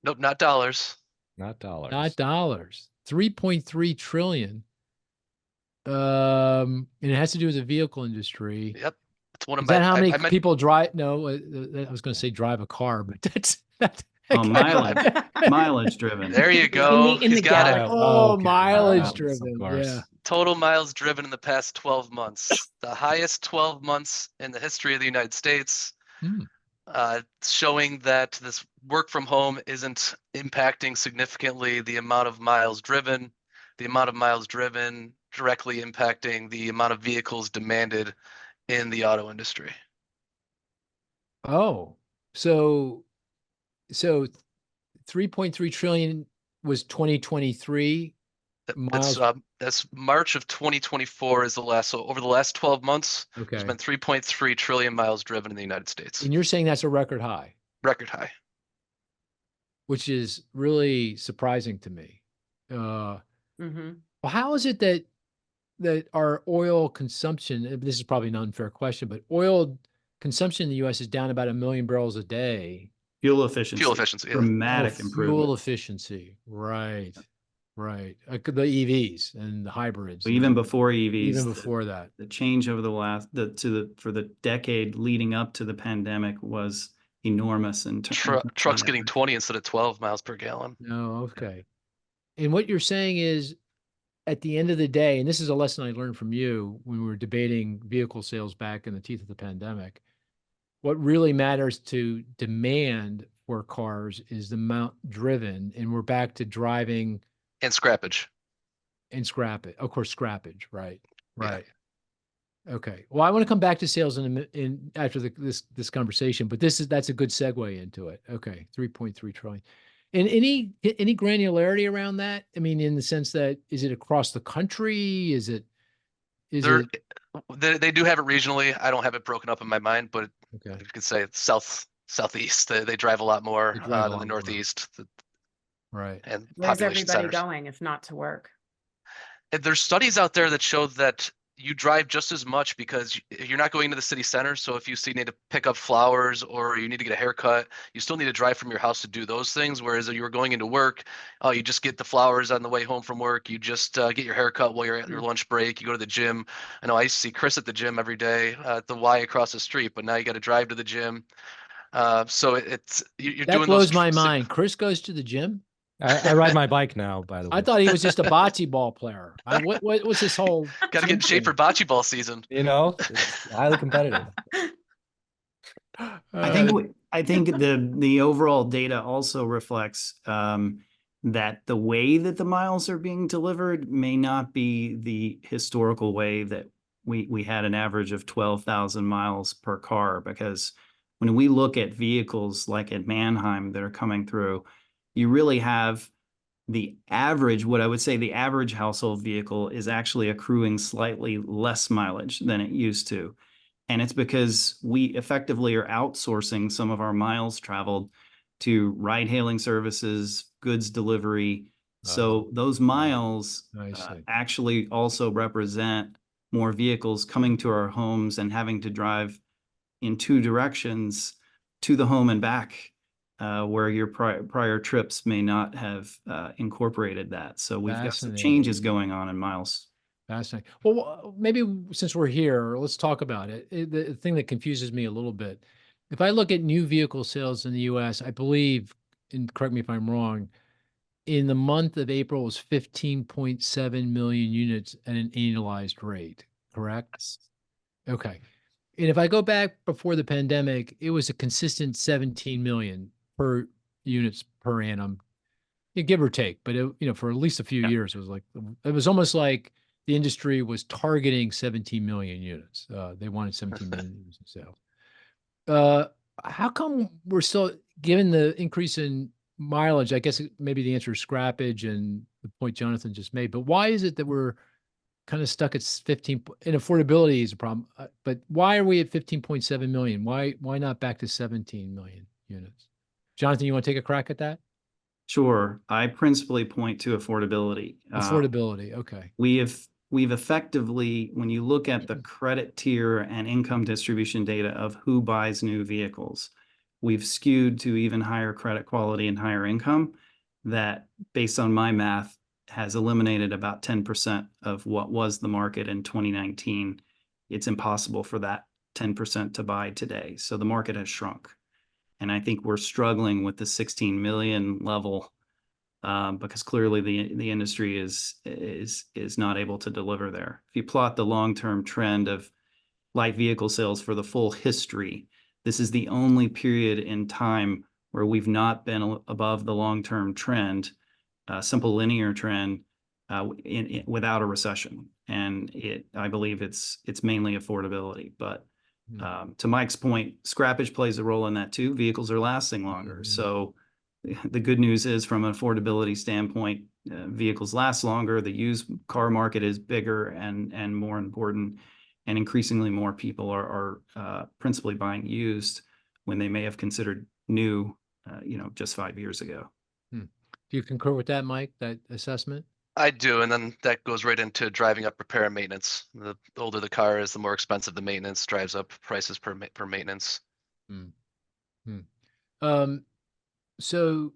Nope. Not dollars. Not dollars. Not dollars. 3.3 trillion. And it has to do with the vehicle industry. Yep. It's one of Is that my. how many I meant, people drive? No, I was going to say drive a car, but that's Oh, mileage driven. there you go. in He's the got gallon. it. Oh, Okay, mileage miles, of driven. course. Yeah. Total miles driven in the past 12 months. The highest 12 months in the history of the United States. Hmm. Showing that this work from home isn't impacting significantly the amount of miles driven. The amount of miles driven directly impacting the amount of vehicles demanded in the auto industry. Oh, so 3.3 trillion was 2023 miles. That's March of 2024 is the last. So over the last 12 months, Okay. there's been 3.3 trillion miles driven in the United States. And you're saying that's a record high, Record high. which is really surprising to me. Mhm. Well, how is it that our oil consumption, this is probably an unfair question, but oil consumption in the US is down about 1 million barrels a day. Fuel efficiency. Fuel efficiency. Yeah. Dramatic Fuel improvement. efficiency. Right. Right. The EVs and the hybrids. So even before EVs, Even before that. the change over the last for the decade leading up to the pandemic was enormous. In Trucks getting 20 instead of 12 miles per gallon. No, okay. And what you're saying is at the end of the day, and this is a lesson I learned from you when we were debating vehicle sales back in the teeth of the pandemic, what really matters to demand for cars is the amount driven, and we're back to driving And scrappage. and scrap it. Of course, scrappage, right? Yeah. Right. Okay. Well, I want to come back to sales in after this conversation, but that's a good segue into it. Okay, 3.3 trillion. And any granularity around that? I mean, in the sense that is it across the country? Is it They do have it regionally. I don't have it broken up in my mind, but okay? you could say it's southeast. They drive a lot more They drive a than lot the more. northeast. Right. And Where's population everybody centers. going if not to work? And there's studies out there that show that you drive just as much because you're not going to the city center. So if you need to pick up flowers or you need to get a haircut, you still need to drive from your house to do those things. Whereas if you were going into work, you just get the flowers on the way home from work. You just get your haircut while you're at your lunch break. You go to the gym. I know I used to see Chris at the gym every day at the Y across the street, but now you got to drive to the gym. So you're That doing blows those. my mind. Chris goes to the gym. I ride my bike now, by the way. I thought he was just a bocce ball player. What's this whole? Got to get in shape for bocce ball season. You know, it's highly competitive. I think the overall data also reflects that the way that the miles are being delivered may not be the historical way that we had an average of 12,000 miles per car, because when we look at vehicles like at Mannheim that are coming through, you really have the average, what I would say the average household vehicle is actually accruing slightly less mileage than it used to. And it's because we effectively are outsourcing some of our miles traveled to ride hailing services, goods delivery. So those miles actually also represent more vehicles coming to our homes and having to drive in two directions to the home and back, where your prior trips may not have incorporated that. So we've got some changes going on in miles. Fascinating. Well, maybe since we're here, let's talk about it. The thing that confuses me a little bit, if I look at new vehicle sales in the U.S., I believe, and correct me if I'm wrong, in the month of April it was 15.7 million units at an annualized rate, correct? Okay. And if I go back before the pandemic, it was a consistent 17 million per units per annum, give or take. But for at least a few years, it was almost like the industry was targeting 17 million units. They wanted 17 million units in sales. How come we're still, given the increase in mileage, I guess maybe the answer is scrappage and the point Jonathan just made, but why is it that we're kind of stuck at 15, and affordability is a problem, but why are we at 15.7 million? Why not back to 17 million units? Jonathan, you want to take a crack at that? Sure. I principally point to affordability. Affordability. Okay. We've effectively, when you look at the credit tier and income distribution data of who buys new vehicles, we've skewed to even higher credit quality and higher income. That, based on my math, has eliminated about 10% of what was the market in 2019. It's impossible for that 10% to buy today. So the market has shrunk. And I think we're struggling with the 16 million level because clearly the industry is not able to deliver there. If you plot the long-term trend of light vehicle sales for the full history, this is the only period in time where we've not been above the long-term trend, simple linear trend, without a recession. And I believe it's mainly affordability. But to Mike's point, scrappage plays a role in that too. Vehicles are lasting longer. So the good news is, from an affordability standpoint, vehicles last longer. The used car market is bigger and more important, and increasingly more people are principally buying used when they may have considered new, just 5 years ago. Do you concur with that, Mike, that assessment? I do, and then that goes right into driving up repair and maintenance. The older the car is, the more expensive the maintenance, drives up prices per maintenance. So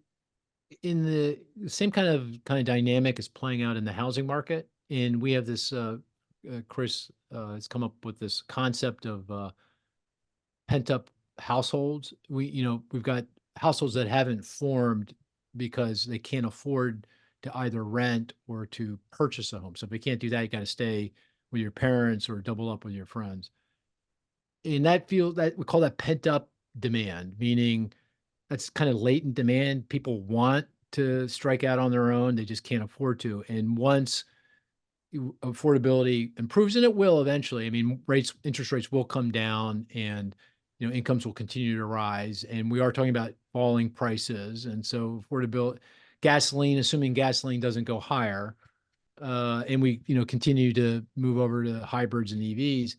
in the same kind of dynamic is playing out in the housing market, and we have this Chris has come up with this concept of pent up households. We've got households that haven't formed because they can't afford to either rent or to purchase a home. So if you can't do that, you got to stay with your parents or double up with your friends. In that field, that we call that pent up demand, meaning that's kind of latent demand. People want to strike out on their own, they just can't afford to. And once affordability improves, and it will eventually, I mean, interest rates will come down, and incomes will continue to rise. And we are talking about falling prices, and so affordability, gasoline, assuming gasoline doesn't go higher, and we continue to move over to hybrids and EVs,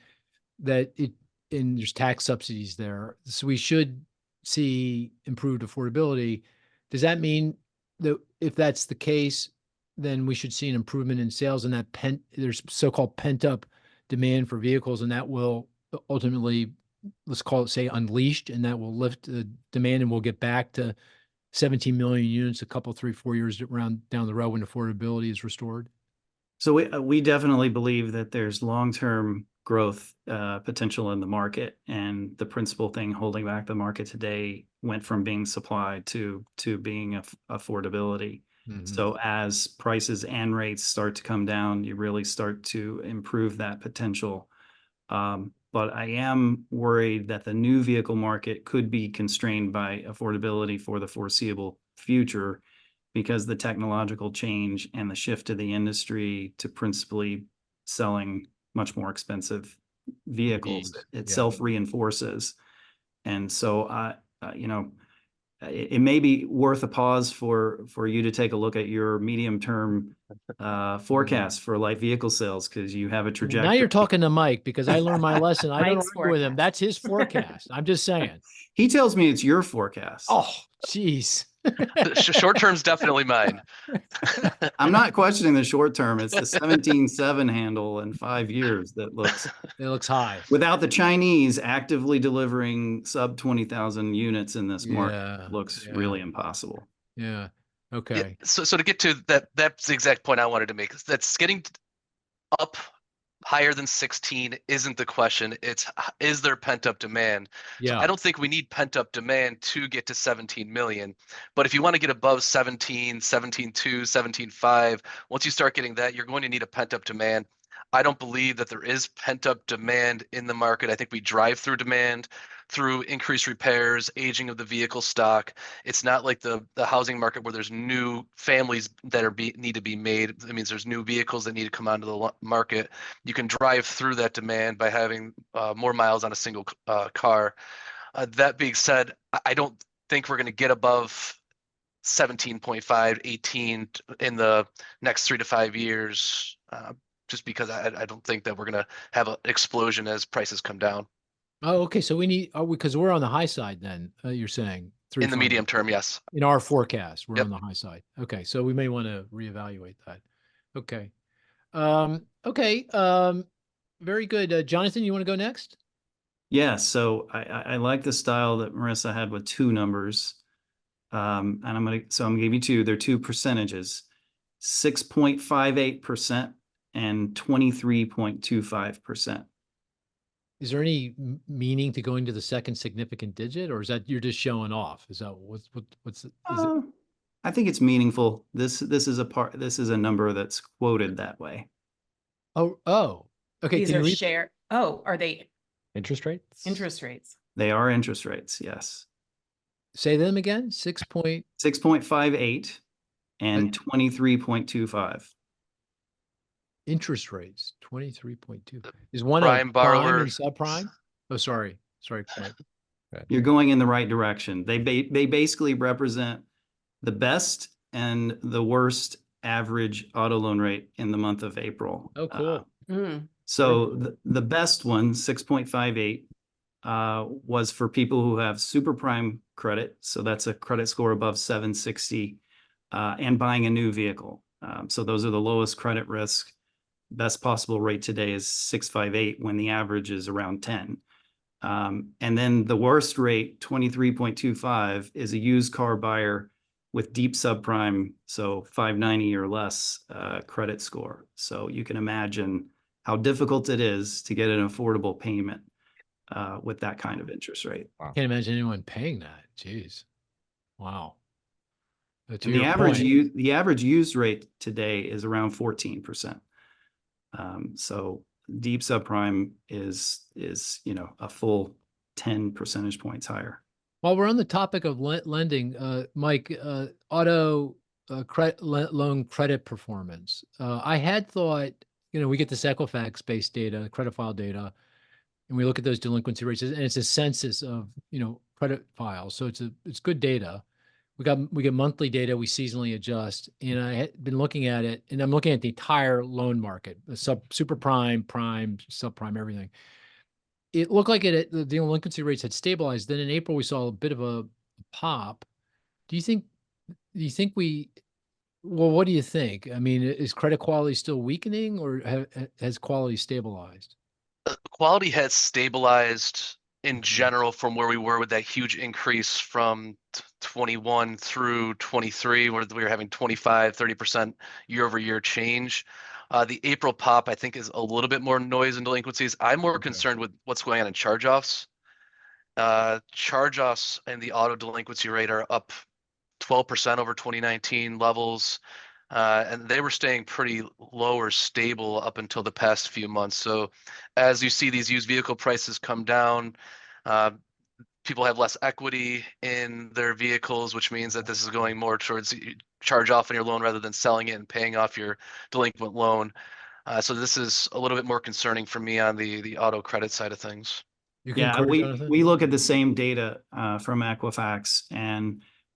and there's tax subsidies there, so we should see improved affordability. Does that mean that if that's the case, then we should see an improvement in sales, and that there's so-called pent-up demand for vehicles, and that will ultimately, let's call it, say, unleashed, and that will lift the demand, and we'll get back to 17 million units a couple, 3-4 years down the road when affordability is restored? So we definitely believe that there's long-term growth potential in the market, and the principal thing holding back the market today went from being supply to being affordability. So as prices and rates start to come down, you really start to improve that potential. But I am worried that the new vehicle market could be constrained by affordability for the foreseeable future, because the technological change and the shift to the industry to principally selling much more expensive vehicles, it self-reinforces. And so, it may be worth a pause for you to take a look at your medium-term forecast for light vehicle sales, because you have a trajectory. Now you're talking to Mike, because I learned my lesson. I don't Mike's argue with him. forecast. That's his forecast. I'm just saying. He tells me it's your forecast. Oh, geez. Short term's definitely mine. I'm not questioning the short term. It's the 17.7 handle in 5 years that looks, It looks high. without the Chinese actively delivering sub 20,000 units in this Yeah, market, looks yeah. really impossible. Yeah. Yeah, Okay. so to get to that's the exact point I wanted to make. That's getting up higher than 16 isn't the question. It's, is there pent up demand? So Yeah. I don't think we need pent up demand to get to 17 million. But if you want to get above 17, 17.2, 17.5, once you start getting that, you're going to need a pent up demand. I don't believe that there is pent up demand in the market. I think we drive through demand through increased repairs, aging of the vehicle stock. It's not like the housing market where there's new families that need to be made. It means there's new vehicles that need to come onto the market. You can drive through that demand by having more miles on a single car. That being said, I don't think we're going to get above 17.5, 18 in the next 3 to 5 years, just because I don't think that we're going to have an explosion as prices come down. Oh, okay. So because we're on the high side then, you're saying In the medium term, yes. in our forecast, we're Yep. on the high side. Okay. So we may want to reevaluate that. Okay. Okay. Very good. Jonathan, you want to go next? Yeah, so I like the style that Marissa had with 2 numbers. And I'm gonna give you 2. They're 2 percentages: 6.58% and 23.25%. Is there any meaning to going to the second significant digit, or is that you're just showing off? Is that what's is it? I think it's meaningful. This is a number that's quoted that way. Oh. Okay. These Can you are read? are they Interest rates? interest rates? They are interest rates, yes. Say them again. 6.58 and 23.25. Interest rates, 23.2. Is one Prime a prime borrower. and subprime? Oh, sorry, Mike. You're going in the right direction. They basically represent the best and the worst average auto loan rate in the month of April. Oh, cool. So the best one, 6.58, was for people who have super prime credit. So that's a credit score above 760, and buying a new vehicle. So those are the lowest credit risk. Best possible rate today is 6.58 when the average is around 10. And then the worst rate, 23.25, is a used car buyer with deep subprime, so 590 or less credit score. So you can imagine how difficult it is to get an affordable payment with that kind of interest rate. Can't imagine anyone paying that. Jeez. Wow. To And the your average point, the average used rate today is around 14%. So deep subprime is a full 10 percentage points higher. while we're on the topic of lending, Mike, auto loan credit performance. I had thought, we get this Equifax-based data, credit file data, and we look at those delinquency rates, and it's a census of, credit files. So it's good data. We get monthly data, we seasonally adjust, and I had been looking at it, and I'm looking at the entire loan market, super prime, prime, subprime, everything. It looked like the delinquency rates had stabilized. Then in April, we saw a bit of a pop. Do you think what do you think? I mean, is credit quality still weakening, or has quality stabilized? Quality has stabilized in Mhm. general from where we were with that huge increase from 21 through 23, where we were having 25, 30% year over year change. The April pop, I think, is a little bit more noise and delinquencies. I'm more concerned with what's going on in charge-offs. Charge-offs and the auto delinquency rate are up 12% over 2019 levels. And they were staying pretty low or stable up until the past few months. So as you see these used vehicle prices come down, people have less equity in their vehicles, which means that this is going more towards charge off on your loan rather than selling it and paying off your delinquent loan. So this is a little bit more concerning for me on the auto credit side of things. You Yeah, concur, we Jonathan? look at the same data from Equifax,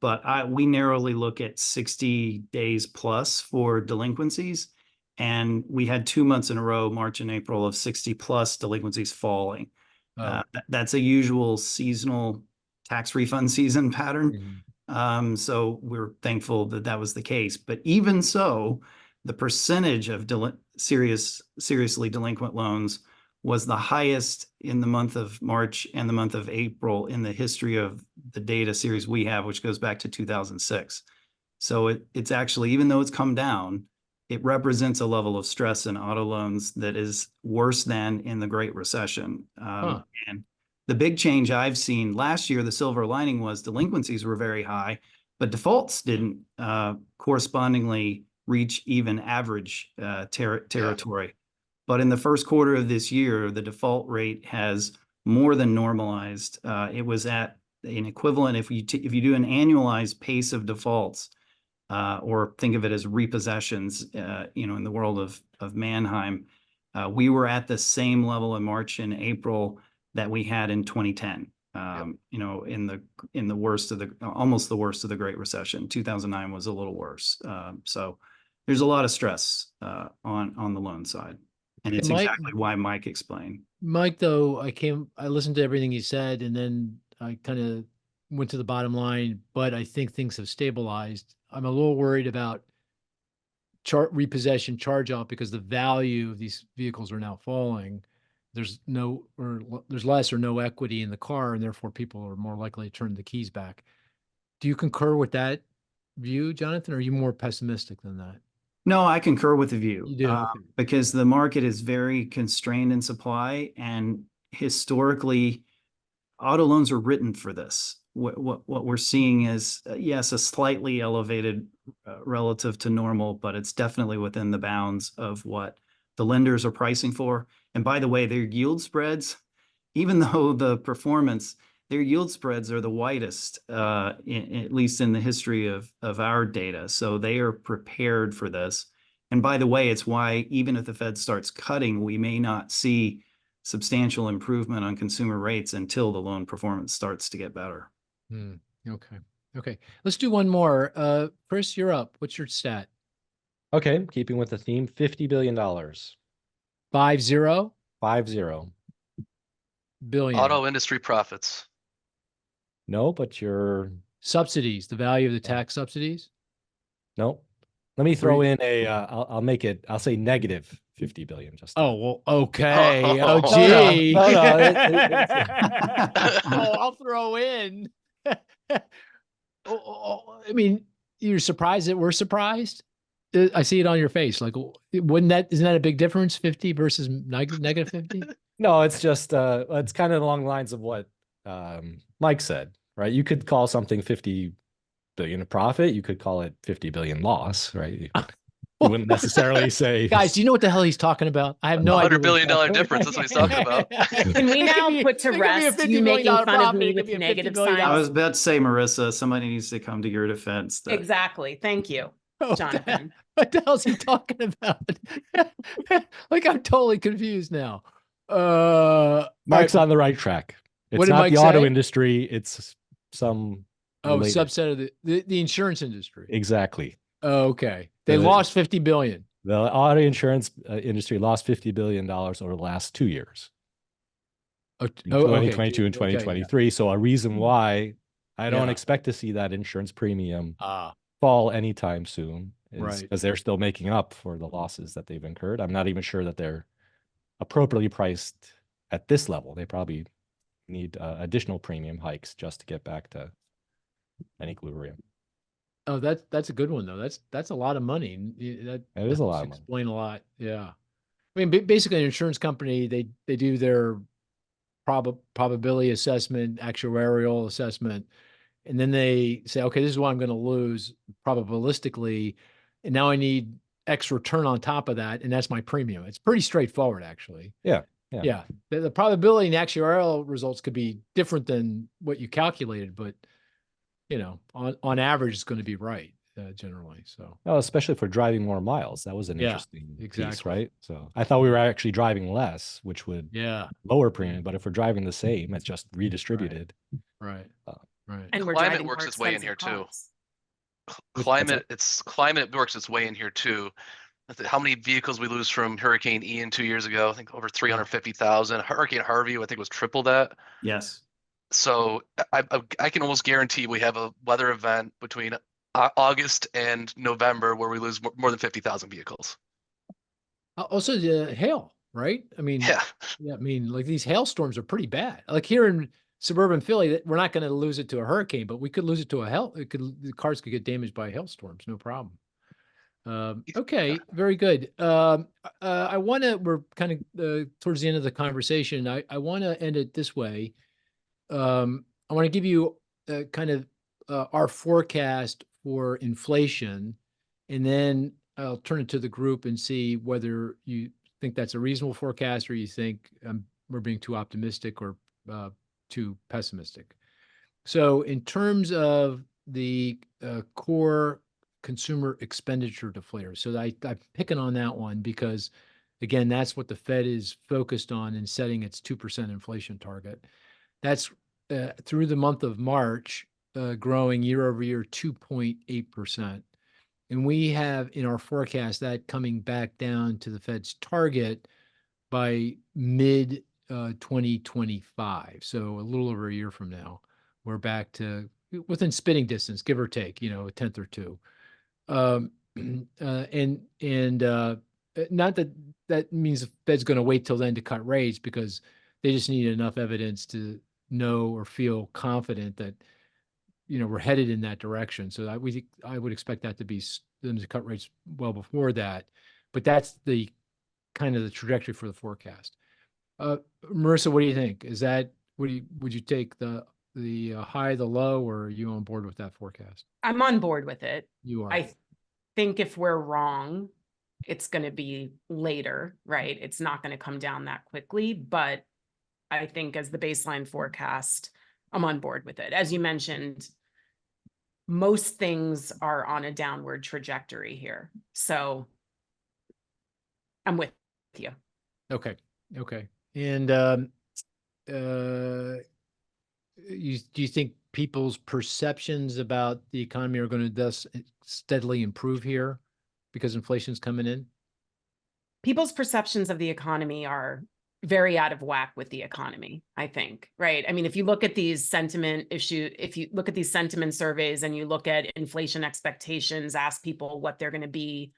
but we narrowly look at 60 days plus for delinquencies, and we had 2 months in a row, March and April, of 60 plus delinquencies falling. Oh. That's a usual seasonal tax refund season pattern. Mhm. So we're thankful that that was the case. But even so, the percentage of seriously delinquent loans was the highest in the month of March and the month of April in the history of the data series we have, which goes back to 2006. So it's actually, even though it's come down, it represents a level of stress in auto loans that is worse than in the Great Recession. And the big change I've seen last year, the silver lining was delinquencies were very high, but defaults didn't correspondingly reach even average territory. Yeah. But in the first quarter of this year, the default rate has more than normalized. It was at an equivalent, if you do an annualized pace of defaults, or think of it as repossessions, in the world of Manheim, we were at the same level in March and April that we had in 2010. In the worst of almost the worst of the Great Recession. 2009 was a little worse. So there's a lot of stress on the loan side. And it's exactly why Mike explained. Mike, though, I listened to everything you said, and then I kind of went to the bottom line, but I think things have stabilized. I'm a little worried about repossession charge off because the value of these vehicles are now falling. There's less or no equity in the car, and therefore people are more likely to turn the keys back. Do you concur with that view, Jonathan, or are you more pessimistic than that? No, I concur with the view. You do? Okay. Because the market is very constrained in supply, and historically, auto loans are written for this. What we're seeing is, yes, a slightly elevated relative to normal, but it's definitely within the bounds of what the lenders are pricing for. And by the way, their yield spreads, even though the performance, their yield spreads are the widest, at least in the history of our data. So they are prepared for this. And by the way, it's why even if the Fed starts cutting, we may not see substantial improvement on consumer rates until the loan performance starts to get better. Okay. Let's do one more. Chris, you're up. What's your stat? Okay, keeping with the theme, $50 billion. 50? 50 billion. Auto industry profits. No, but you're subsidies, the value of the tax subsidies. No, let me throw in a, I'll say negative 50 billion. Just oh, well, okay. Oh, Oh, gee. no. I'll throw in. I mean, you're surprised that we're surprised. I see it on your face. Like, isn't that a big difference? 50 versus negative 50? No, it's just, it's kind of along the lines of what Mike said, right? You could call something 50 billion of profit, you could call it 50 billion loss, right? You wouldn't necessarily say, Guys, do you know what the hell he's talking about? I have no idea. $100 billion difference. That's what he's talking about. Can we now put to rest you making fun of me with negative signs? I was about to say, Marissa, somebody needs to come to your defense. That Exactly. Thank you, Jonathan. What the hell's he talking about? Like, I'm totally confused now. Mike's on the right track. It's What did not Mike the auto say? industry. It's some related. Subset of the insurance industry. Exactly. Oh, okay. They lost 50 billion. The auto insurance industry lost $50 billion over the last 2 years. In 2022 and 2023. So a reason why I don't expect to see that insurance premium fall anytime soon is because they're still making up for the losses that they've incurred. I'm not even sure that they're appropriately priced at this level. They probably need additional premium hikes just to get back to an equilibrium. Oh, that's a good one though. That's a lot of money. That is a lot of money. Explain a lot. Yeah. I mean, basically an insurance company, they do their probability assessment, actuarial assessment, and then they say, okay, this is what I'm going to lose probabilistically, and now I need X return on top of that, and that's my premium. It's pretty straightforward, actually. Yeah. The probability and actuarial results could be different than what you calculated, but on average, it's going to be right generally. So, especially for driving more miles, that was an interesting piece, right? So I thought we were actually driving less, which would lower premium. But if we're driving the same, it's just redistributed. Right. And we're climate driving works more its way in expensive here too. cars. Climate works its way in here too. How many vehicles we lose from Hurricane Ian 2 years ago? I think over 350,000. Hurricane Harvey, I think, was triple that. yes. So I can almost guarantee we have a weather event between August and November where we lose more than 50,000 vehicles. Also, the hail, right? I mean, Yeah. I mean, like these hailstorms are pretty bad. Like here in suburban Philly, we're not going to lose it to a hurricane, but we could lose it to the cars could get damaged by hailstorms, no problem. Okay, very good. We're kind of towards the end of the conversation. I want to end it this way. I want to give you kind of our forecast for inflation, and then I'll turn it to the group and see whether you think that's a reasonable forecast or you think we're being too optimistic or too pessimistic. So in terms of the core consumer expenditure deflator, so I'm picking on that one because, again, that's what the Fed is focused on in setting its 2% inflation target. That's through the month of March, growing year over year 2.8%. And we have in our forecast that coming back down to the Fed's target by mid 2025. So a little over a year from now, we're back to within spitting distance, give or take, a tenth or two. Not that means the Fed's going to wait till then to cut rates, because they just need enough evidence to know or feel confident that we're headed in that direction. So I would expect that to be them to cut rates well before that, but that's the kind of the trajectory for the forecast. Marissa, what do you think? Is that would you take the high, the low, or are you on board with that forecast? I'm on board with it. You are. I think if we're wrong, it's going to be later, right? It's not going to come down that quickly, but I think as the baseline forecast, I'm on board with it. As you mentioned, most things are on a downward trajectory here. So I'm with you. Okay. And do you think people's perceptions about the economy are going to thus steadily improve here because inflation's coming in? People's perceptions of the economy are very out of whack with the economy, I think, right? I mean, if you look at these sentiment surveys and you look at inflation expectations, ask people what they're going to be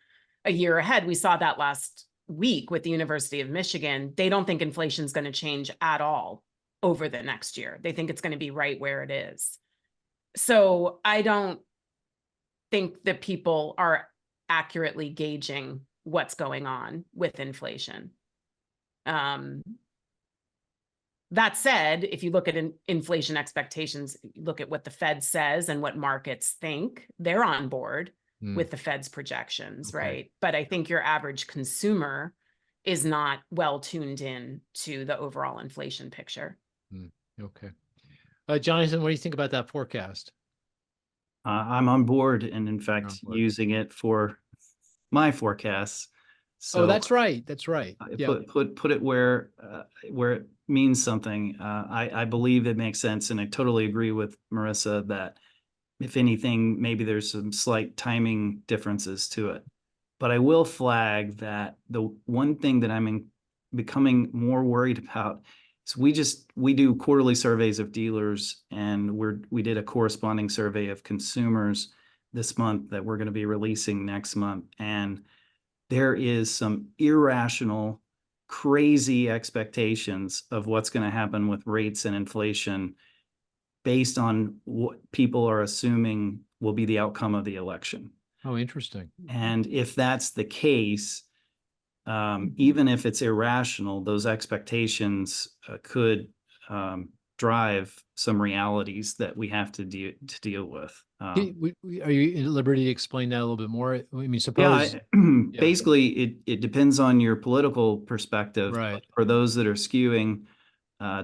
a year ahead. We saw that last week with the University of Michigan. They don't think inflation is going to change at all over the next year. They think it's going to be right where it is. So I don't think that people are accurately gauging what's going on with inflation. That said, if you look at inflation expectations, look at what the Fed says and what markets think, they're on board with the Fed's projections, Okay. right? But I think your average consumer is not well tuned in to the overall inflation picture. Okay. Jonathan, what do you think about that forecast? I'm on board, and in on fact, board. using it for my forecasts. So Oh, that's right. That's right. I Yeah. put it where it means something. I believe it makes sense, and I totally agree with Marissa that if anything, maybe there's some slight timing differences to it. But I will flag that the one thing that I'm becoming more worried about is we do quarterly surveys of dealers, and we did a corresponding survey of consumers this month that we're going to be releasing next month, and there is some irrational, crazy expectations of what's going to happen with rates and inflation based on what people are assuming will be the outcome of the election. Oh, interesting. And if that's the case, even if it's irrational, those expectations could drive some realities that we have to deal with. Are you at liberty to explain that a little bit more? I mean, Yeah, suppose. basically, it depends on your political perspective. Right. For those that are skewing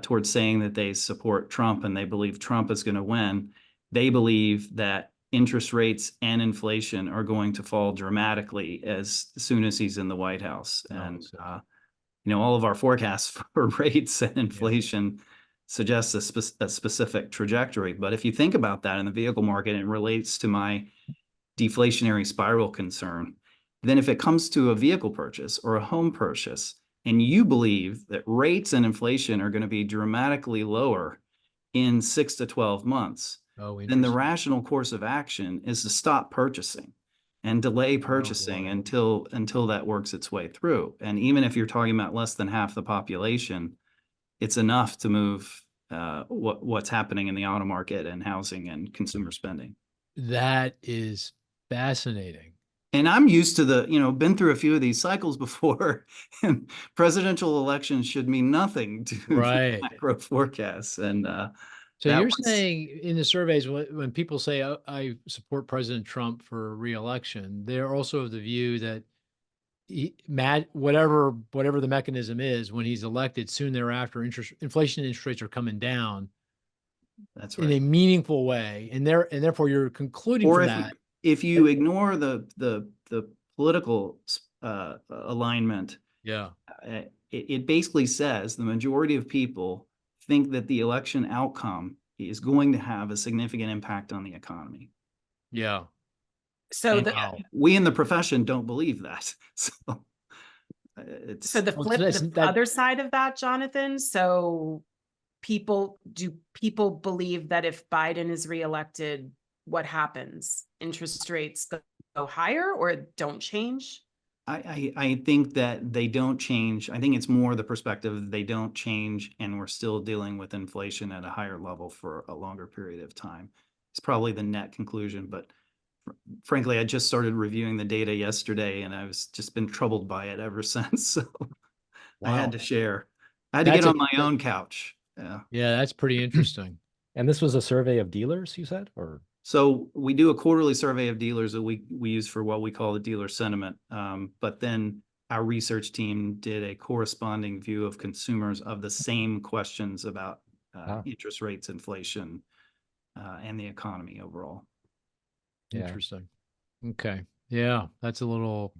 towards saying that they support Trump and they believe Trump is going to win, they believe that interest rates and inflation are going to fall dramatically as soon as he's in the White House. And all of our forecasts for rates and inflation suggests a specific trajectory. But if you think about that in the vehicle market, it relates to my deflationary spiral concern. Then if it comes to a vehicle purchase or a home purchase, and you believe that rates and inflation are going to be dramatically lower in 6 to 12 months, then the rational course of action is to stop purchasing and delay purchasing until that works its way through. And even if you're talking about less than half the population, it's enough to move what's happening in the auto market and housing and consumer spending. That is fascinating. And I'm used to been through a few of these cycles before, and presidential elections should mean nothing to the macro forecasts. And so you're saying in the surveys, when people say, oh, I support President Trump for re-election, they're also of the view that whatever the mechanism is, when he's elected, soon thereafter, inflation and interest rates are coming down. That's right. In a meaningful way, and therefore you're concluding from that. If you ignore the political alignment, it basically says the majority of people think that the election outcome is going to have a significant impact on the economy. Yeah. So we in the profession don't believe that. So the other side of that, Jonathan. So do people believe that if Biden is reelected, what happens? Interest rates go higher or don't change? I think that they don't change. I think it's more the perspective they don't change, and we're still dealing with inflation at a higher level for a longer period of time. It's probably the net conclusion, but frankly, I just started reviewing the data yesterday, and I've just been troubled by it ever since. So I had to share. I had to get on my own couch. Yeah, that's pretty interesting. And this was a survey of dealers, you said, or? So we do a quarterly survey of dealers that we use for what we call the dealer sentiment. But then our research team did a corresponding view of consumers of the same questions about interest rates, inflation, and the economy overall. Interesting. Okay. Yeah, that's a little,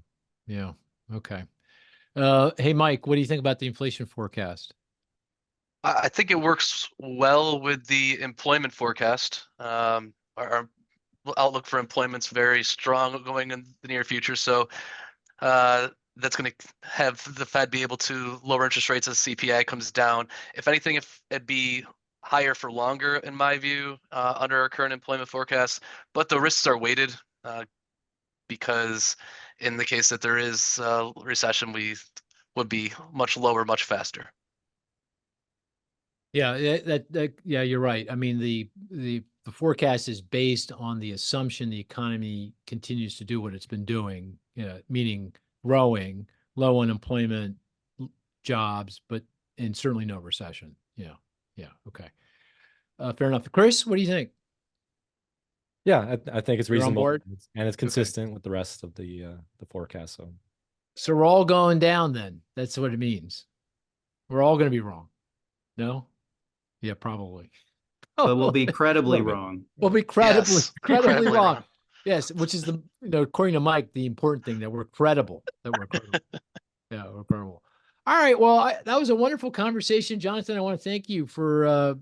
okay. Hey, Mike, what do you think about the inflation forecast? I think it works well with the employment forecast. Our outlook for employment's very strong going in the near future. So that's going to have the Fed be able to lower interest rates as CPI comes down. If anything, if it'd be higher for longer, in my view, under our current employment forecast. But the risks are weighted because in the case that there is a recession, we would be much lower, much faster. Yeah, yeah, you're right. I mean, the forecast is based on the assumption the economy continues to do what it's been doing, meaning growing, low unemployment, jobs, and certainly no recession. Yeah. Yeah. Okay. Fair enough. Chris, what do you think? Yeah, I think it's You're on reasonable board? and it's consistent with the rest of the forecast. So we're all going down then. That's what it means. We're all going to be wrong. No? Yeah, probably. But we'll be credibly Okay. wrong. We'll be credibly, Yes, credibly incredibly wrong. Yes, which is according to Mike, the important thing that we're credible, that we're credible. Yeah, we're credible. All right. Well, that was a wonderful conversation, Jonathan. I want to thank you for,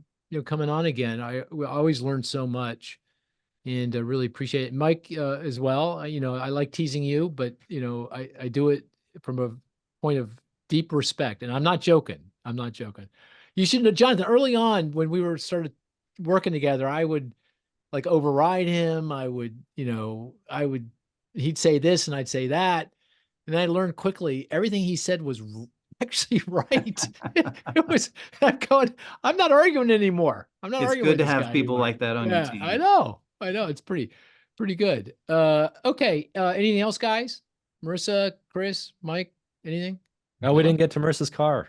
coming on again. We always learn so much and I really appreciate it. Mike, as well. I like teasing you, but I do it from a point of deep respect, and I'm not joking. I'm not joking. You should know, Jonathan, early on when we started working together, I would like override him. He'd say this and I'd say that. And I learned quickly everything he said was actually right. I'm not arguing anymore. I'm not It's arguing good with to this have guy people anymore. like that on your Yeah, team. I know. It's pretty good. Okay. Anything else, guys? Marissa, Chris, Mike, anything? No, we didn't get to Marissa's car.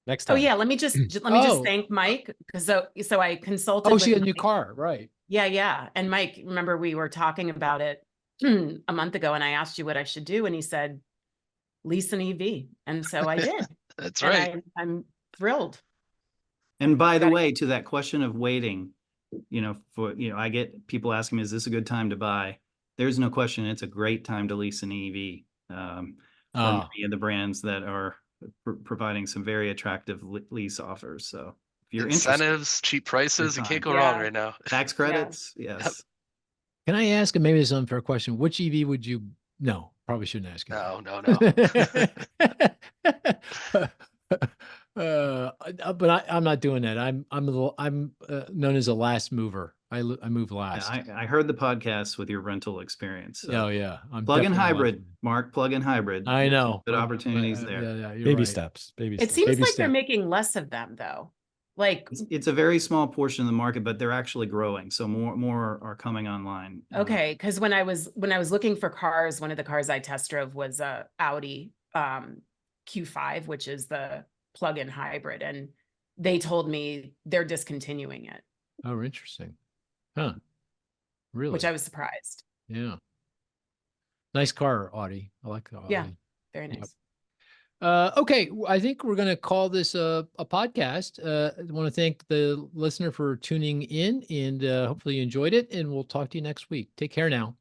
Next Oh time. yeah, let me just Oh. thank Mike because so I consulted. Oh, with she had a new Mike. car, right? Yeah. And Mike, remember we were talking about it a month ago, and I asked you what I should do, and he said, lease an EV, and so I did. That's And right. I'm thrilled. And by the Got it. way, to that question of waiting, I get people asking me, is this a good time to buy? There's no question. It's a great time to lease an EV from many of the brands that are providing some very attractive lease offers. So if you're interested, Incentives, cheap prices, you can't go Yeah. wrong right now. tax credits, yes. Can I ask, and maybe this is an unfair question, which EV would you? No, probably shouldn't ask you. No. But I'm not doing that. I'm known as a last mover. I move Yeah, last. I heard the podcast with your rental experience. So Oh yeah, I'm plug-in definitely a last hybrid, mover. Mark, plug-in hybrid. I know. Good opportunities there. Yeah, you're Baby right. steps. Baby It steps. seems Baby like they're step. making less of them though. Like, It's a very small portion of the market, but they're actually growing. So more are coming online. okay, because when I was looking for cars, one of the cars I test drove was a Audi Q5, which is the plug-in hybrid, and they told me they're discontinuing it, Oh, interesting. Huh. Really? which I was surprised. Yeah. Nice car, Audi. I like the Audi. Yeah. Very nice. Okay, I think we're going to call this a podcast. I want to thank the listener for tuning in, and hopefully you enjoyed it, and we'll talk to you next week. Take care now.